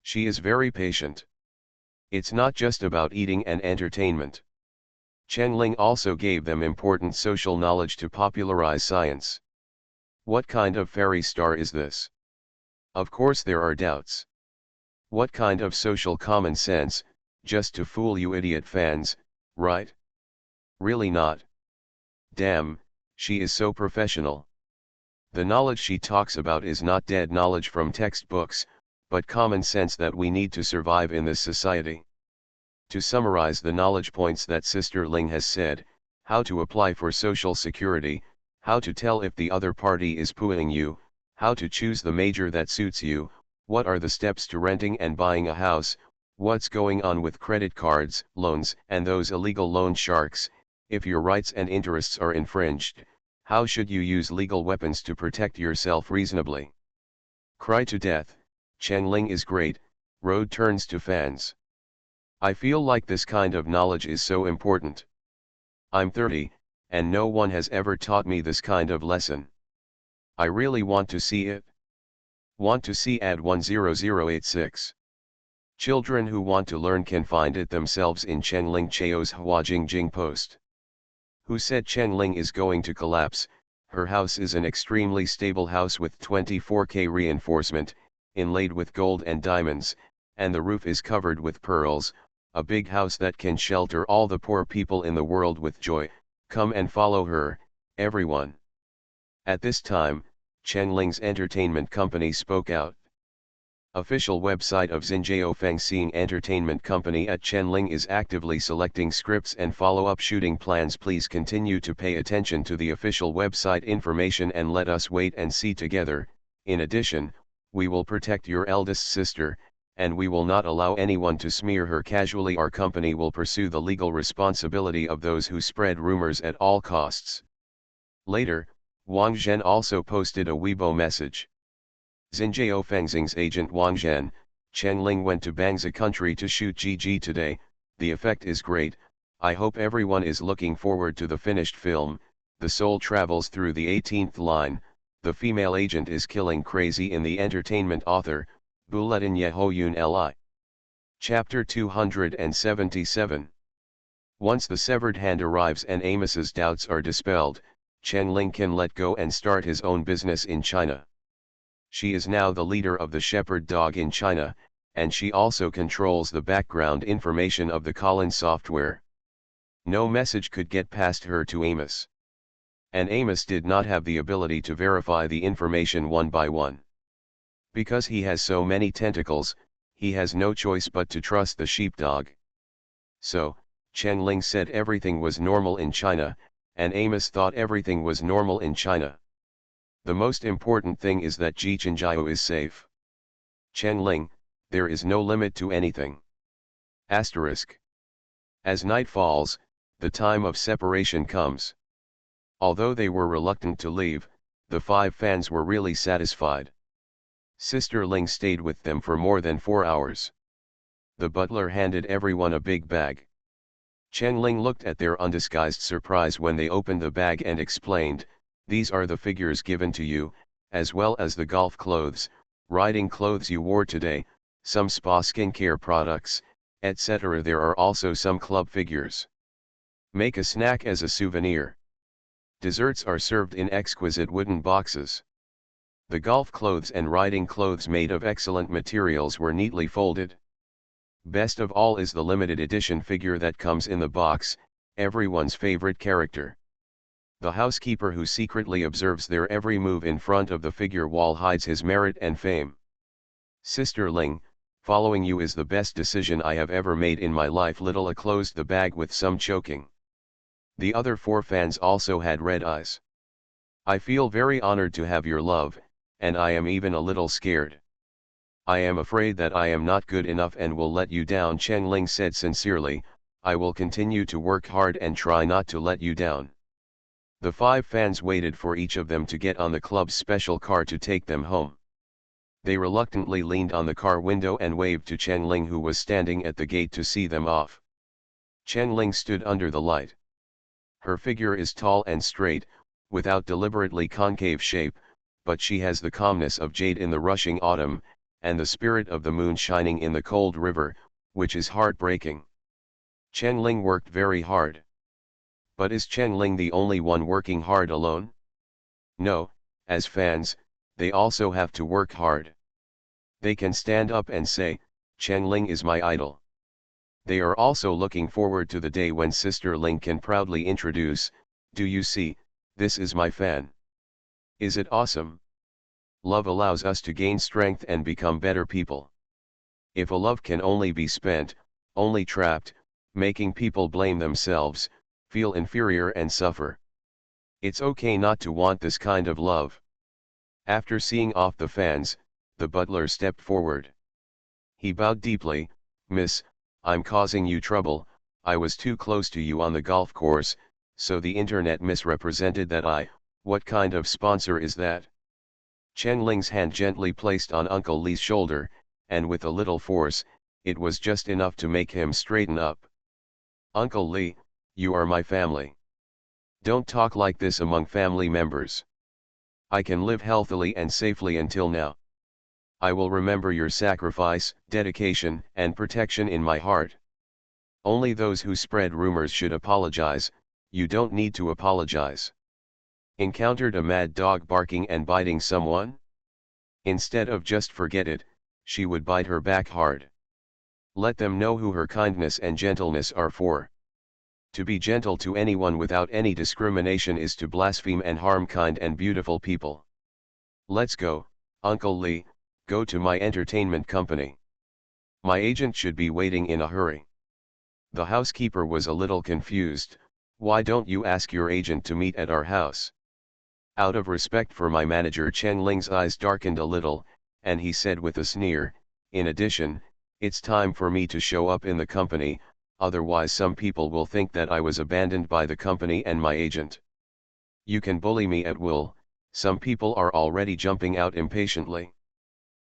She is very patient. It's not just about eating and entertainment. Chen Ling also gave them important social knowledge to popularize science. What kind of fairy star is this? Of course there are doubts. What kind of social common sense, just to fool you idiot fans, right? Really not. Damn, she is so professional. The knowledge she talks about is not dead knowledge from textbooks, but common sense that we need to survive in this society. To summarize the knowledge points that Sister Ling has said: how to apply for social security, how to tell if the other party is pooing you, how to choose the major that suits you, what are the steps to renting and buying a house, what's going on with credit cards, loans, and those illegal loan sharks, if your rights and interests are infringed, how should you use legal weapons to protect yourself reasonably. Cry to death, Chen Ling is great, road turns to fans. I feel like this kind of knowledge is so important. I'm 30, and no one has ever taught me this kind of lesson. I really want to see it. Want to see ad 10086. Children who want to learn can find it themselves in Chen Ling Cheo's Huajingjing post. Who said Chen Ling is going to collapse? Her house is an extremely stable house with 24K reinforcement, inlaid with gold and diamonds, and the roof is covered with pearls, a big house that can shelter all the poor people in the world with joy. Come and follow her, everyone. At this time, Chen Ling's entertainment company spoke out. Official website of Xinjiao Fengxing Entertainment Company at Chenling is actively selecting scripts and follow-up shooting plans. Please continue to pay attention to the official website information and let us wait and see together. In addition, we will protect your eldest sister, and we will not allow anyone to smear her casually. Our company will pursue the legal responsibility of those who spread rumors at all costs. Later, Wang Zhen also posted a Weibo message. Xinjiao Fengxing's agent Wang Zhen, Chenling went to Bangzhou country to shoot GG today. The effect is great. I hope everyone is looking forward to the finished film. The soul travels through the 18th line. The female agent is killing crazy in the entertainment. Author, Buletin Yehoyun Li. Chapter 277. Once the severed hand arrives and Amos's doubts are dispelled, Chenling can let go and start his own business in China. She is now the leader of the shepherd dog in China, and she also controls the background information of the Colin software. No message could get past her to Amos. And Amos did not have the ability to verify the information one by one. Because he has so many tentacles, he has no choice but to trust the sheepdog. So, Chenling said everything was normal in China, and Amos thought everything was normal in China. The most important thing is that Xinjiao is safe. Chenling, there is no limit to anything. Asterisk. As night falls, the time of separation comes. Although they were reluctant to leave, the 5 fans were really satisfied. Sister Ling stayed with them for more than 4 hours. The butler handed everyone a big bag. Chenling looked at their undisguised surprise when they opened the bag and explained, "These are the figures given to you, as well as the golf clothes, riding clothes you wore today, some spa skincare products, etc. There are also some club figures. Make a snack as a souvenir. Desserts are served in exquisite wooden boxes." The golf clothes and riding clothes made of excellent materials were neatly folded. Best of all is the limited edition figure that comes in the box, everyone's favorite character. The housekeeper who secretly observes their every move in front of the figure wall hides his merit and fame. Sister Ling, following you is the best decision I have ever made in my life. Little closed the bag with some choking. The other 4 fans also had red eyes. I feel very honored to have your love, and I am even a little scared. I am afraid that I am not good enough and will let you down. Chenling said sincerely, I will continue to work hard and try not to let you down. The 5 fans waited for each of them to get on the club's special car to take them home. They reluctantly leaned on the car window and waved to Chenling, who was standing at the gate, to see them off. Chenling stood under the light. Her figure is tall and straight, without deliberately concave shape, but she has the calmness of jade in the rushing autumn, and the spirit of the moon shining in the cold river, which is heartbreaking. Chenling worked very hard. But is Chenling the only one working hard alone? No, as fans, they also have to work hard. They can stand up and say, Chenling is my idol. They are also looking forward to the day when Sister Ling can proudly introduce, do you see, this is my fan. Is it awesome? Love allows us to gain strength and become better people. If a love can only be spent, only trapped, making people blame themselves, feel inferior and suffer. It's okay not to want this kind of love. After seeing off the fans, the butler stepped forward. He bowed deeply, Miss, I'm causing you trouble. I was too close to you on the golf course, so the internet misrepresented that what kind of sponsor is that? Chenling's hand gently placed on Uncle Li's shoulder, and with a little force, it was just enough to make him straighten up. Uncle Li, you are my family. Don't talk like this among family members. I can live healthily and safely until now. I will remember your sacrifice, dedication, and protection in my heart. Only those who spread rumors should apologize. You don't need to apologize. Encountered a mad dog barking and biting someone? Instead of just forget it, she would bite her back hard. Let them know who her kindness and gentleness are for. To be gentle to anyone without any discrimination is to blaspheme and harm kind and beautiful people. Let's go, Uncle Li, Go to my entertainment company. My agent should be waiting in a hurry. The housekeeper was a little confused. Why don't you ask your agent to meet at our house? Out of respect for my manager, Chen Ling's eyes darkened a little, and he said with a sneer, in addition, it's time for me to show up in the company, otherwise some people will think that I was abandoned by the company and my agent. You can bully me at will, some people are already jumping out impatiently.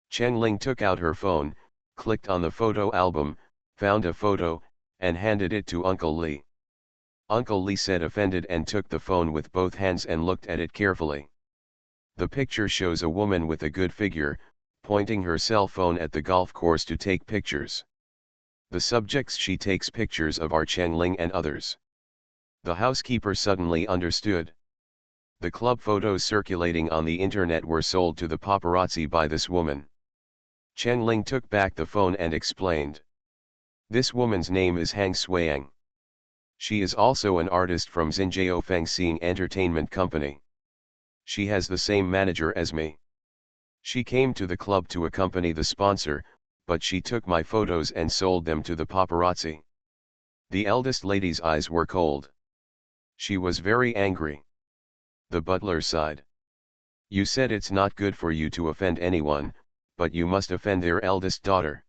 Chen Ling took out her phone, clicked on the photo album, found a photo, and handed it to Uncle Lee. Uncle Lee said offended and took the phone with both hands and looked at it carefully. The picture shows a woman with a good figure, pointing her cell phone at the golf course to take pictures. The subjects she takes pictures of are Chen Ling and others. The housekeeper suddenly understood. The club photos circulating on the internet were sold to the paparazzi by this woman. Chen Ling took back the phone and explained. This woman's name is Hang Suyang. She is also an artist from Xinjiao Fengxing Entertainment Company. She has the same manager as me. She came to the club to accompany the sponsor, but she took my photos and sold them to the paparazzi. The eldest lady's eyes were cold. She was very angry. The butler sighed. You said it's not good for you to offend anyone, but you must offend their eldest daughter.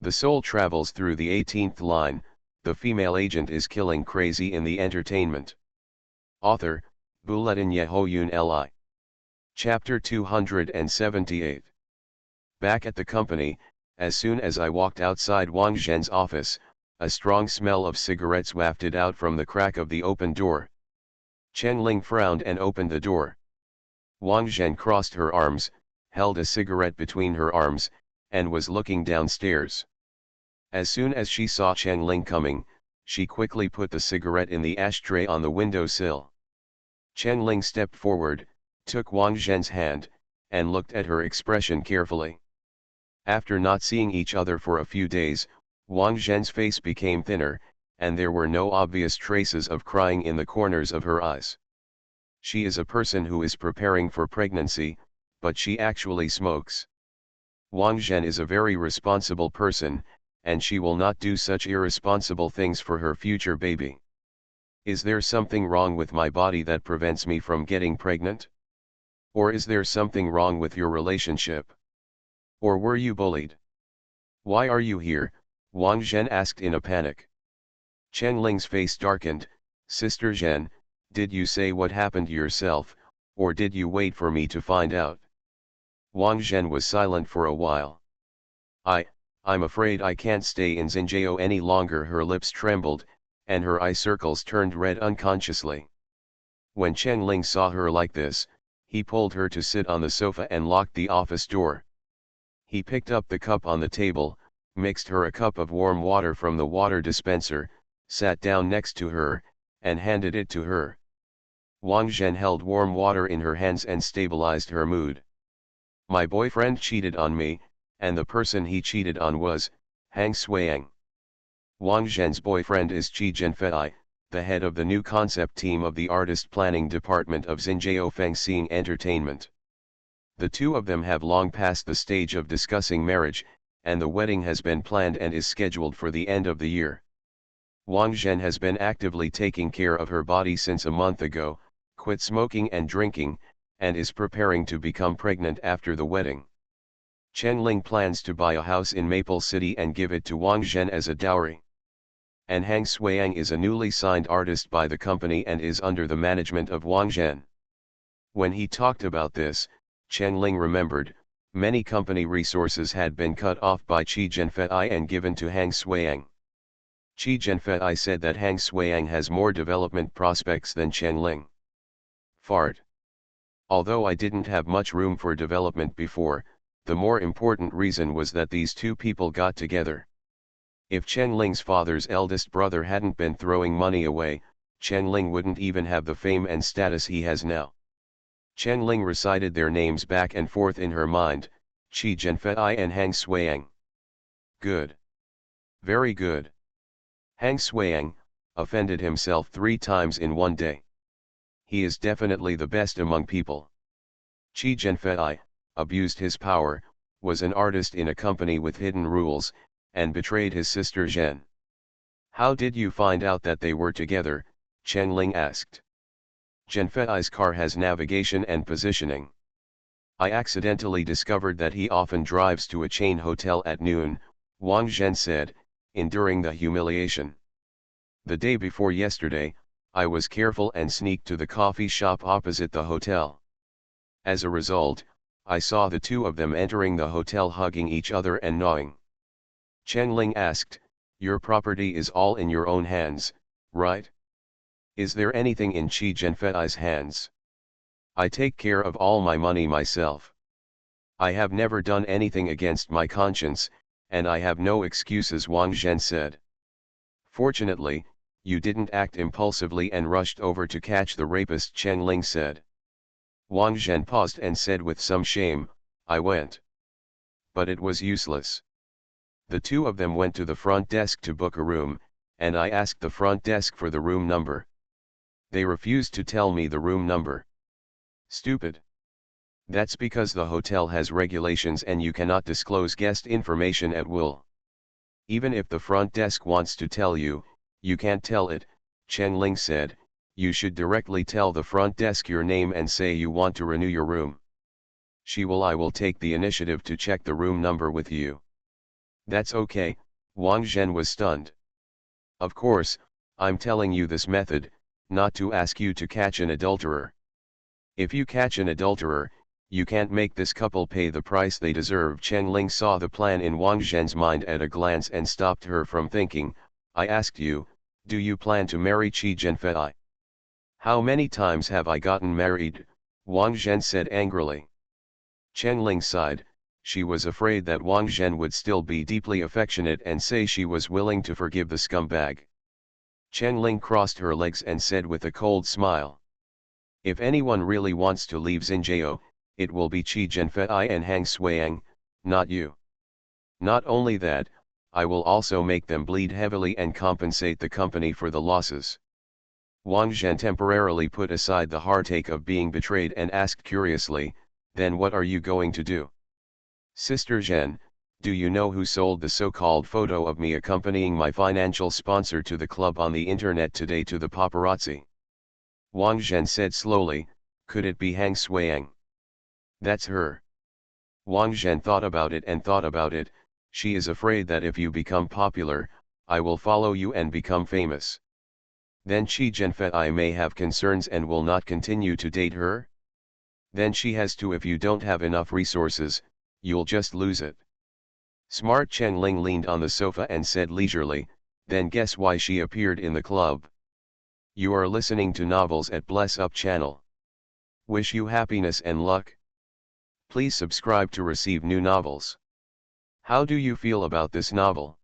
The soul travels through the 18th line, the female agent is killing crazy in the entertainment. Author, Buletin Yehoyun Li. Chapter 278. Back at the company, as soon as I walked outside Wang Zhen's office, a strong smell of cigarettes wafted out from the crack of the open door. Chen Ling frowned and opened the door. Wang Zhen crossed her arms, held a cigarette between her arms, and was looking downstairs. As soon as she saw Chen Ling coming, she quickly put the cigarette in the ashtray on the windowsill. Chen Ling stepped forward, took Wang Zhen's hand, and looked at her expression carefully. After not seeing each other for a few days, Wang Zhen's face became thinner, and there were no obvious traces of crying in the corners of her eyes. She is a person who is preparing for pregnancy, but she actually smokes. Wang Zhen is a very responsible person, and she will not do such irresponsible things for her future baby. Is there something wrong with my body that prevents me from getting pregnant? Or is there something wrong with your relationship? Or were you bullied? Why are you here? Wang Zhen asked in a panic. Chen Ling's face darkened. Sister Zhen, did you say what happened yourself, or did you wait for me to find out? Wang Zhen was silent for a while. I'm afraid I can't stay in Xinjiao any longer. Her lips trembled, and her eye circles turned red unconsciously. When Chen Ling saw her like this, he pulled her to sit on the sofa and locked the office door. He picked up the cup on the table, mixed her a cup of warm water from the water dispenser, sat down next to her, and handed it to her. Wang Zhen held warm water in her hands and stabilized her mood. My boyfriend cheated on me, and the person he cheated on was Hang Suyang. Wang Zhen's boyfriend is Qi Jianfei, the head of the new concept team of the artist planning department of Xinjiao Fengxing Entertainment. The two of them have long passed the stage of discussing marriage, and the wedding has been planned and is scheduled for the end of the year. Wang Zhen has been actively taking care of her body since a month ago, quit smoking and drinking, and is preparing to become pregnant after the wedding. Chen Ling plans to buy a house in Maple City and give it to Wang Zhen as a dowry. And Hang Suyang is a newly signed artist by the company and is under the management of Wang Zhen. When he talked about this, Chen Ling remembered, many company resources had been cut off by Qi Jianfei and given to Hang Suyang. Qi Jianfei said that Hang Suyang has more development prospects than Chen Ling. Fart. Although I didn't have much room for development before, the more important reason was that these two people got together. If Chen Ling's father's eldest brother hadn't been throwing money away, Chen Ling wouldn't even have the fame and status he has now. Chen Ling recited their names back and forth in her mind, Qi Jianfei and Hang Suyang. Good. Very good. Hang Suyang offended himself 3 times in one day. He is definitely the best among people. Qi Jianfei abused his power, was an artist in a company with hidden rules, and betrayed his sister Zhen. How did you find out that they were together? Chen Ling asked. Zhenfei's car has navigation and positioning. I accidentally discovered that he often drives to a chain hotel at noon, Wang Zhen said, enduring the humiliation. The day before yesterday, I was careful and sneaked to the coffee shop opposite the hotel. As a result, I saw the two of them entering the hotel hugging each other and gnawing. Chen Ling asked, your property is all in your own hands, right? Is there anything in Qi Zhenfei's hands? I take care of all my money myself. I have never done anything against my conscience, and I have no excuses, Wang Zhen said. Fortunately, you didn't act impulsively and rushed over to catch the rapist, Chen Ling said. Wang Zhen paused and said with some shame, I went. But it was useless. The two of them went to the front desk to book a room, and I asked the front desk for the room number. They refused to tell me the room number. Stupid. That's because the hotel has regulations and you cannot disclose guest information at will. Even if the front desk wants to tell you, you can't tell it, Chen Ling said. You should directly tell the front desk your name and say you want to renew your room. I will take the initiative to check the room number with you. That's okay, Wang Zhen was stunned. Of course, I'm telling you this method, not to ask you to catch an adulterer. If you catch an adulterer, you can't make this couple pay the price they deserve. Chen Ling saw the plan in Wang Zhen's mind at a glance and stopped her from thinking. I asked you, do you plan to marry Qi Zhenfei? How many times have I gotten married? Wang Zhen said angrily. Chen Ling sighed. She was afraid that Wang Zhen would still be deeply affectionate and say she was willing to forgive the scumbag. Chen Ling crossed her legs and said with a cold smile. If anyone really wants to leave Xinjiao, it will be Qi Zhenfei and Hang Suiyang, not you. Not only that, I will also make them bleed heavily and compensate the company for the losses. Wang Zhen temporarily put aside the heartache of being betrayed and asked curiously, then what are you going to do? Sister Zhen, do you know who sold the so-called photo of me accompanying my financial sponsor to the club on the internet today to the paparazzi? Wang Zhen said slowly, could it be Hang Suiyang? That's her. Wang Zhen thought about it, she is afraid that if you become popular, I will follow you and become famous. Then Qi Zhenfei may have concerns and will not continue to date her? Then she has to. If you don't have enough resources, you'll just lose it. Smart Chen Ling leaned on the sofa and said leisurely, then guess why she appeared in the club. You are listening to Novels at Bless Up channel. Wish you happiness and luck. Please subscribe to receive new novels. How do you feel about this novel?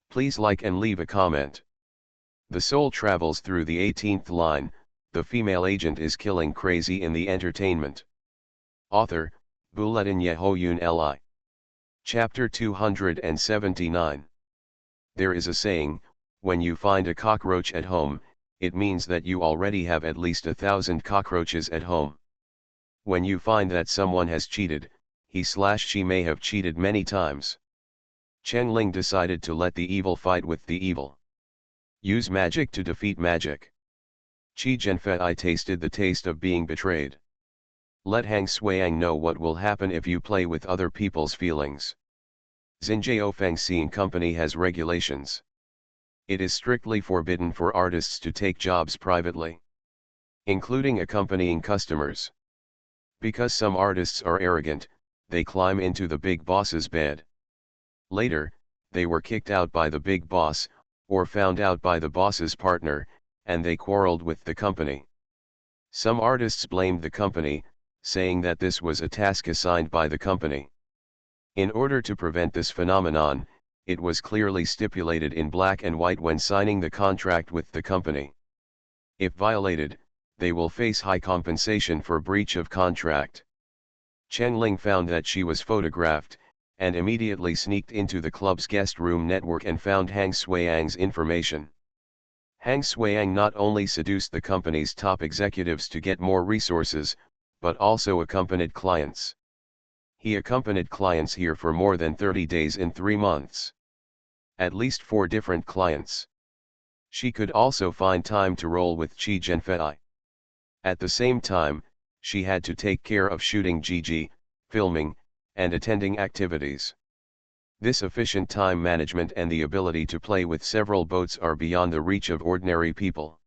Please like and leave a comment. The soul travels through the 18th line, the female agent is killing crazy in the entertainment. Author, Bulletin Yehoyun Li. Chapter 279. There is a saying, when you find a cockroach at home, it means that you already have at least 1,000 cockroaches at home. When you find that someone has cheated, he/she may have cheated many times. Chen Ling decided to let the evil fight with the evil. Use magic to defeat magic. Qi Zhenfei tasted the taste of being betrayed. Let Hang Suiyang know what will happen if you play with other people's feelings. Xinjiao Fengxian Company has regulations. It is strictly forbidden for artists to take jobs privately, including accompanying customers. Because some artists are arrogant, they climb into the big boss's bed. Later, they were kicked out by the big boss, or found out by the boss's partner, and they quarreled with the company. Some artists blamed the company, saying that this was a task assigned by the company. In order to prevent this phenomenon, it was clearly stipulated in black and white when signing the contract with the company. If violated, they will face high compensation for breach of contract. Chen Ling found that she was photographed, and immediately sneaked into the club's guest room network and found Hang Suiyang's information. Hang Suiyang not only seduced the company's top executives to get more resources, but also accompanied clients. He accompanied clients here for more than 30 days in 3 months. At least 4 different clients. She could also find time to roll with Chi Genfei. At the same time, she had to take care of shooting GG, filming, and attending activities. This efficient time management and the ability to play with several boats are beyond the reach of ordinary people.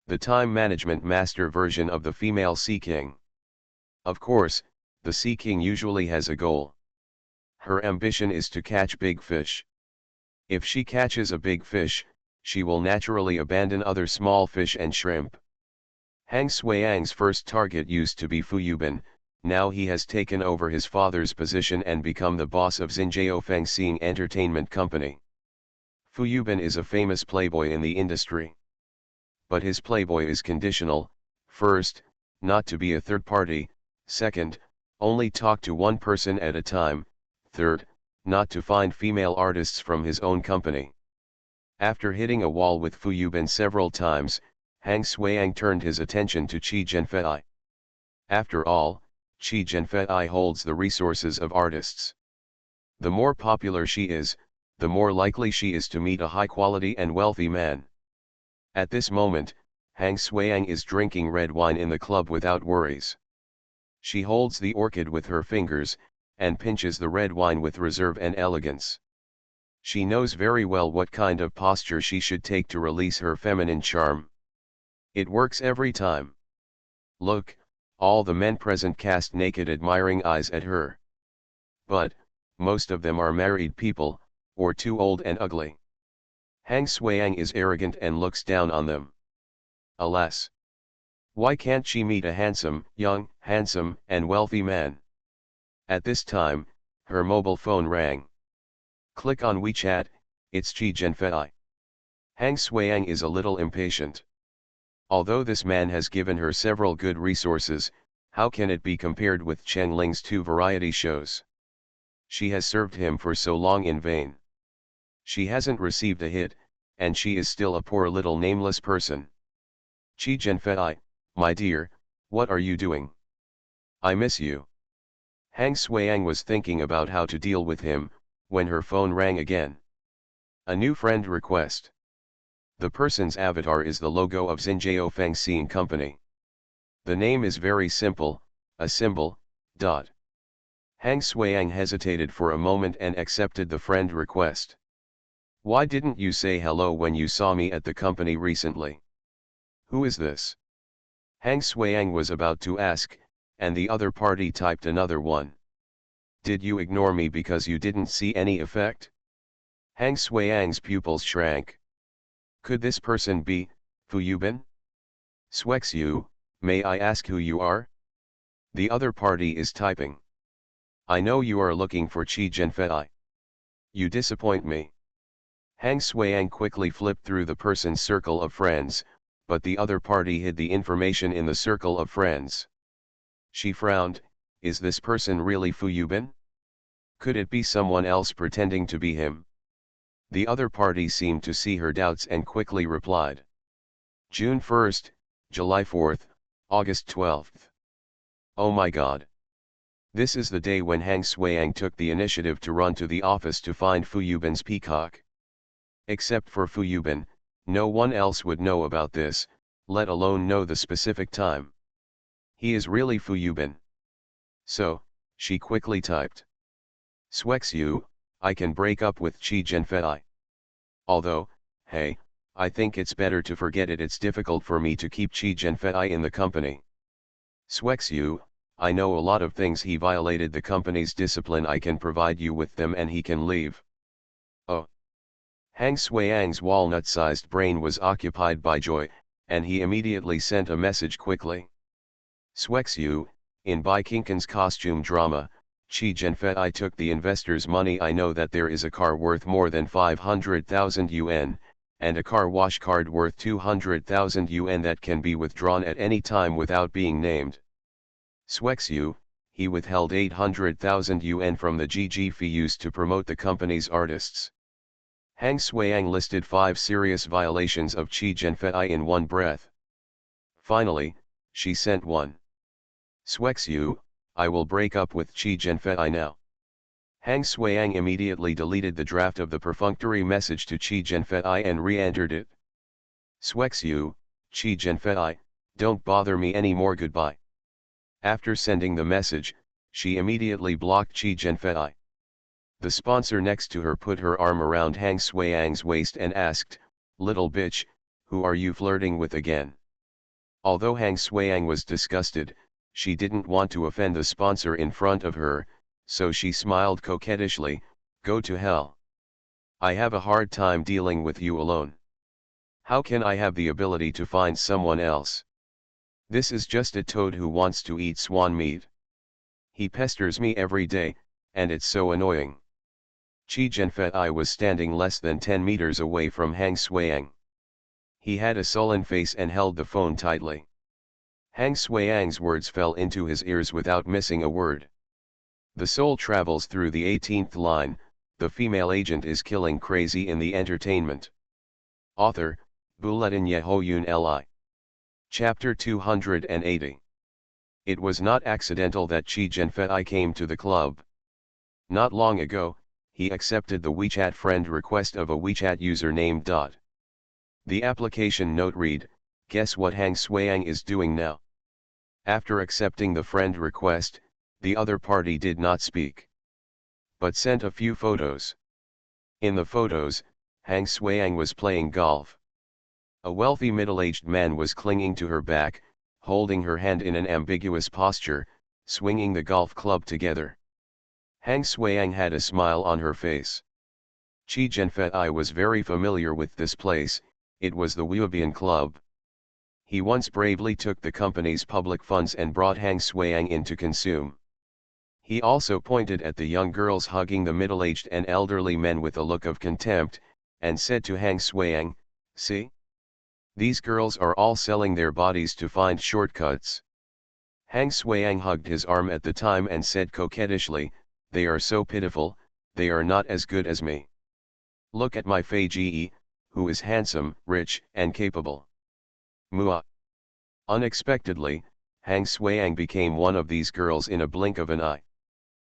The time management master version of the female Sea King. Of course, the Sea King usually has a goal. Her ambition is to catch big fish. If she catches a big fish, she will naturally abandon other small fish and shrimp. Hang Sui-Yang's first target used to be Fu Yubin. Now he has taken over his father's position and become the boss of Xinjiao Fengxing Entertainment Company. Fu Yubin is a famous playboy in the industry. But his playboy is conditional: first, not to be a third party; second, only talk to one person at a time; third, not to find female artists from his own company. After hitting a wall with Fu Yubin several times, Hang Sui-Yang turned his attention to Chi Genfei. After all, Chi Genfei holds the resources of artists. The more popular she is, the more likely she is to meet a high-quality and wealthy man. At this moment, Hang Sui-Yang is drinking red wine in the club without worries. She holds the orchid with her fingers, and pinches the red wine with reserve and elegance. She knows very well what kind of posture she should take to release her feminine charm. It works every time. Look, all the men present cast naked admiring eyes at her. But, most of them are married people, or too old and ugly. Hang Sui-Yang is arrogant and looks down on them. Alas! Why can't she meet a handsome, and wealthy man? At this time, her mobile phone rang. Click on WeChat, it's Chi Genfei. Hang Sui-Yang is a little impatient. Although this man has given her several good resources, how can it be compared with Cheng Ling's 2 variety shows? She has served him for so long in vain. She hasn't received a hit, and she is still a poor little nameless person. Chi Genfei, my dear, what are you doing? I miss you. Hang Sui-Yang was thinking about how to deal with him, when her phone rang again. A new friend request. The person's avatar is the logo of Xinjiao Fengxing Company. The name is very simple, a symbol, dot. Hang Sui-Yang hesitated for a moment and accepted the friend request. Why didn't you say hello when you saw me at the company recently? Who is this? Hang Sui-Yang was about to ask, and the other party typed another one. Did you ignore me because you didn't see any effect? Hang Sui-Yang's pupils shrank. Could this person be Fu Yubin? Swexu, may I ask who you are? The other party is typing. I know you are looking for Chi Genfei. You disappoint me. Hang Sui-Yang quickly flipped through the person's circle of friends, but the other party hid the information in the circle of friends. She frowned. Is this person really Fu Yubin? Could it be someone else pretending to be him? The other party seemed to see her doubts and quickly replied. June 1st, July 4th, August 12th. Oh my God. This is the day when Hang Sui-Yang took the initiative to run to the office to find Fu Yubin's peacock. Except for Fu Yubin, no one else would know about this, let alone know the specific time. He is really Fu Yubin. So, she quickly typed. Swexu, I can break up with Chi Genfei. Although, hey, I think it's better to forget it. It's difficult for me to keep Chi Genfei in the company. Swexu, I know a lot of things. He violated the company's discipline. I can provide you with them and he can leave. Oh. Hang Sui-Yang's walnut-sized brain was occupied by joy, and he immediately sent a message quickly. Swexu, in Bai Kinken's costume drama, Chi Genfei took the investor's money. I know that there is a car worth more than 500,000 yuan, and a car wash card worth 200,000 yuan that can be withdrawn at any time without being named. Swexu, he withheld 800,000 yuan from the GG fee used to promote the company's artists. Hang Sui-Yang listed 5 serious violations of Chi Genfei in one breath. Finally, she sent one. Swexu, I will break up with Chi Jianfei now. Hang Shuiang immediately deleted the draft of the perfunctory message to Chi Jianfei and re-entered it. Swex you, Chi Jianfei, don't bother me anymore, goodbye. After sending the message, she immediately blocked Chi Jianfei. The sponsor next to her put her arm around Hang Shuiang's waist and asked, "Little bitch, who are you flirting with again?" Although Hang Shuiang was disgusted, she didn't want to offend the sponsor in front of her, so she smiled coquettishly, "Go to hell. I have a hard time dealing with you alone. How can I have the ability to find someone else? This is just a toad who wants to eat swan meat. He pesters me every day, and it's so annoying." Chi Jianfei was standing less than 10 meters away from Hang Shuiang. He had a sullen face and held the phone tightly. Hang Shuiang's words fell into his ears without missing a word. The soul travels through the 18th line, the female agent is killing crazy in the entertainment. Author, Buletin Yehoyun Li. Chapter 280. It was not accidental that Chi Jianfei came to the club. Not long ago, he accepted the WeChat friend request of a WeChat user named Dot. The application note read, "Guess what Hang Shuiang is doing now?" After accepting the friend request, the other party did not speak, but sent a few photos. In the photos, Hang Shuiang was playing golf. A wealthy middle-aged man was clinging to her back, holding her hand in an ambiguous posture, swinging the golf club together. Hang Shuiang had a smile on her face. Chi Jianfei was very familiar with this place, it was the Wuobian Club. He once bravely took the company's public funds and brought Hang Shuiang in to consume. He also pointed at the young girls hugging the middle-aged and elderly men with a look of contempt, and said to Hang Shuiang, "See? These girls are all selling their bodies to find shortcuts." Hang Shuiang hugged his arm at the time and said coquettishly, "They are so pitiful, they are not as good as me. Look at my Fei Ji, who is handsome, rich, and capable." Mua. Unexpectedly, Hang Shuiang became one of these girls in a blink of an eye.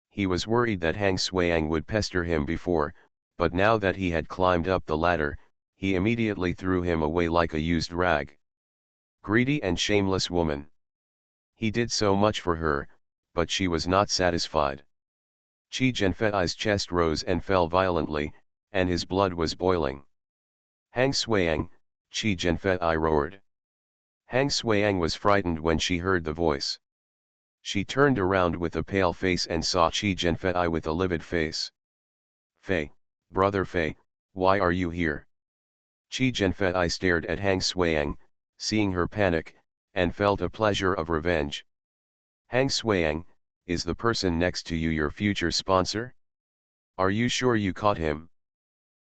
He was worried that Hang Shuiang would pester him before, but now that he had climbed up the ladder, he immediately threw him away like a used rag. Greedy and shameless woman. He did so much for her, but she was not satisfied. Chi Jianfei's chest rose and fell violently, and his blood was boiling. "Hang Shuiang," Chi Jianfei roared. Hang Shuiang was frightened when she heard the voice. She turned around with a pale face and saw Chi Jianfei with a livid face. "Fei, brother Fei, why are you here?" Chi Jianfei stared at Hang Shuiang, seeing her panic, and felt a pleasure of revenge. "Hang Shuiang, is the person next to you your future sponsor? Are you sure you caught him?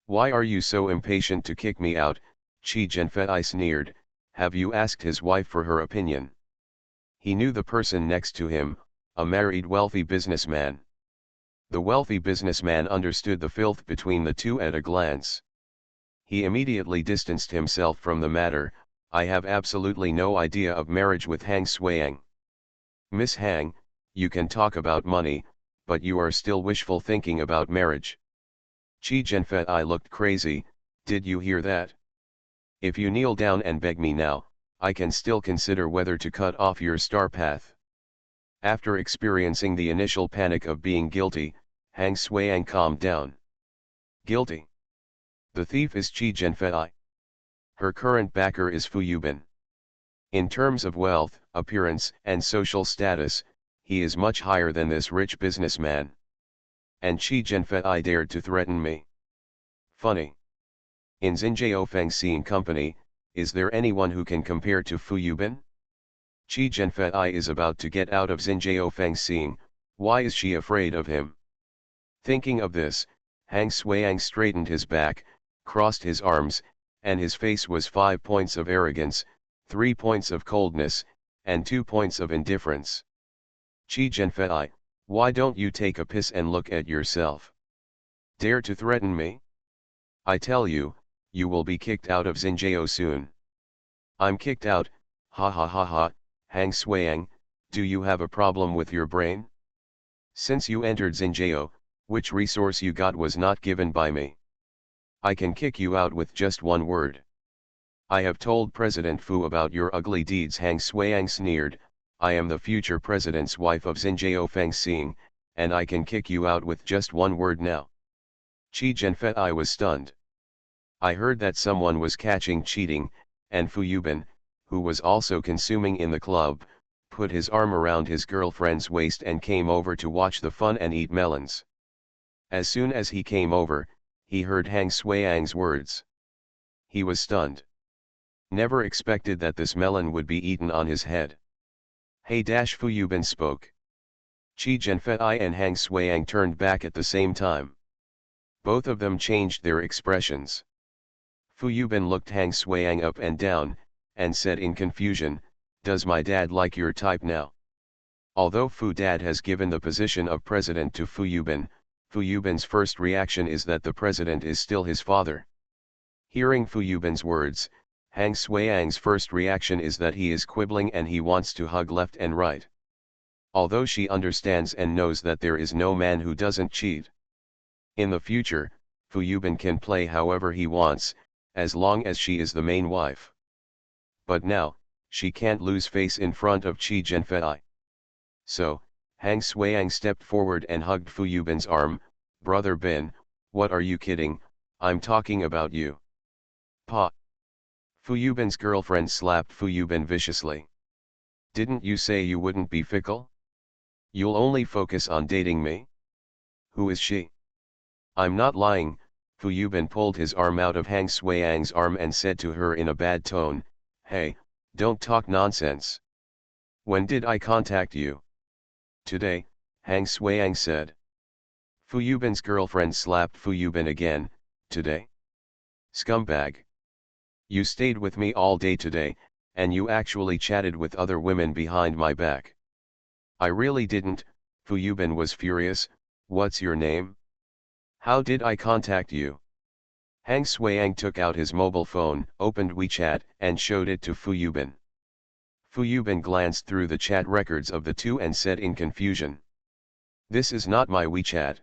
Why are you so impatient to kick me out?" Chi Jianfei sneered, "Have you asked his wife for her opinion?" He knew the person next to him, a married wealthy businessman. The wealthy businessman understood the filth between the two at a glance. He immediately distanced himself from the matter. "I have absolutely no idea of marriage with Hang Shuiang. Miss Hang, you can talk about money, but you are still wishful thinking about marriage." Chi Jianfei looked crazy. "Did you hear that? If you kneel down and beg me now, I can still consider whether to cut off your star path." After experiencing the initial panic of being guilty, Hang Shuiang calmed down. Guilty? The thief is Chi Jianfei. Her current backer is Fu Yubin. In terms of wealth, appearance, and social status, he is much higher than this rich businessman. And Chi Jianfei dared to threaten me. Funny. In Xinjiao Fengxian Company, is there anyone who can compare to Fu Yubin? Chi Jianfei is about to get out of Xinjiao Fengxian, why is she afraid of him? Thinking of this, Hang Shuiang straightened his back, crossed his arms, and his face was 5 points of arrogance, 3 points of coldness, and 2 points of indifference. Chi Jianfei, why don't you take a piss and look at yourself? Dare to threaten me? I tell you, you will be kicked out of Xinjiao soon. I'm kicked out, ha ha ha ha. Hang Shuiang, Do you have a problem with your brain? Since you entered Xinjiao, which resource you got was not given by me. I can kick you out with just one word. I have told President Fu about your ugly deeds. Hang Shuiang sneered. I am the future president's wife of Xinjiao Fengxing, and I can kick you out with just one word now. Qi Zhenfei was stunned. I heard that someone was catching cheating, and Fu Yubin, who was also consuming in the club, put his arm around his girlfriend's waist and came over to watch the fun and eat melons. As soon as he came over, he heard Hang Shuiang's words. He was stunned. Never expected that this melon would be eaten on his head. Hey! Fu Yubin spoke. Qi Zhenfei and Hang Shuiang turned back at the same time. Both of them changed their expressions. Fu Yubin looked Hang Shuiang up and down, and said in confusion, "Does my dad like your type now?" Although Fu Dad has given the position of president to Fu Yubin's first reaction is that the president is still his father. Hearing Fu Yubin's words, Hang Shuiang's first reaction is that he is quibbling and he wants to hug left and right. Although she understands and knows that there is no man who doesn't cheat. In the future, Fu Yubin can play however he wants, as long as she is the main wife. But now, she can't lose face in front of Qi Zhenfei. So, Hang Shuiang stepped forward and hugged Fu Yubin's arm. "Brother Bin, what are you kidding? I'm talking about you." Pa. Fu Yubin's girlfriend slapped Fu Yubin viciously. "Didn't you say you wouldn't be fickle? You'll only focus on dating me? Who is she?" "I'm not lying." Fu Yubin pulled his arm out of Hang Shuiang's arm and said to her in a bad tone, "Hey, don't talk nonsense. When did I contact you?" "Today," Hang Shuiang said. Fu Yubin's girlfriend slapped Fu Yubin again. "Today? Scumbag. You stayed with me all day today, and you actually chatted with other women behind my back." "I really didn't." Fu Yubin was furious. "What's your name? How did I contact you?" Hang Shuiang took out his mobile phone, opened WeChat, and showed it to Fu Yubin. Fu Yubin glanced through the chat records of the two and said in confusion, "This is not my WeChat.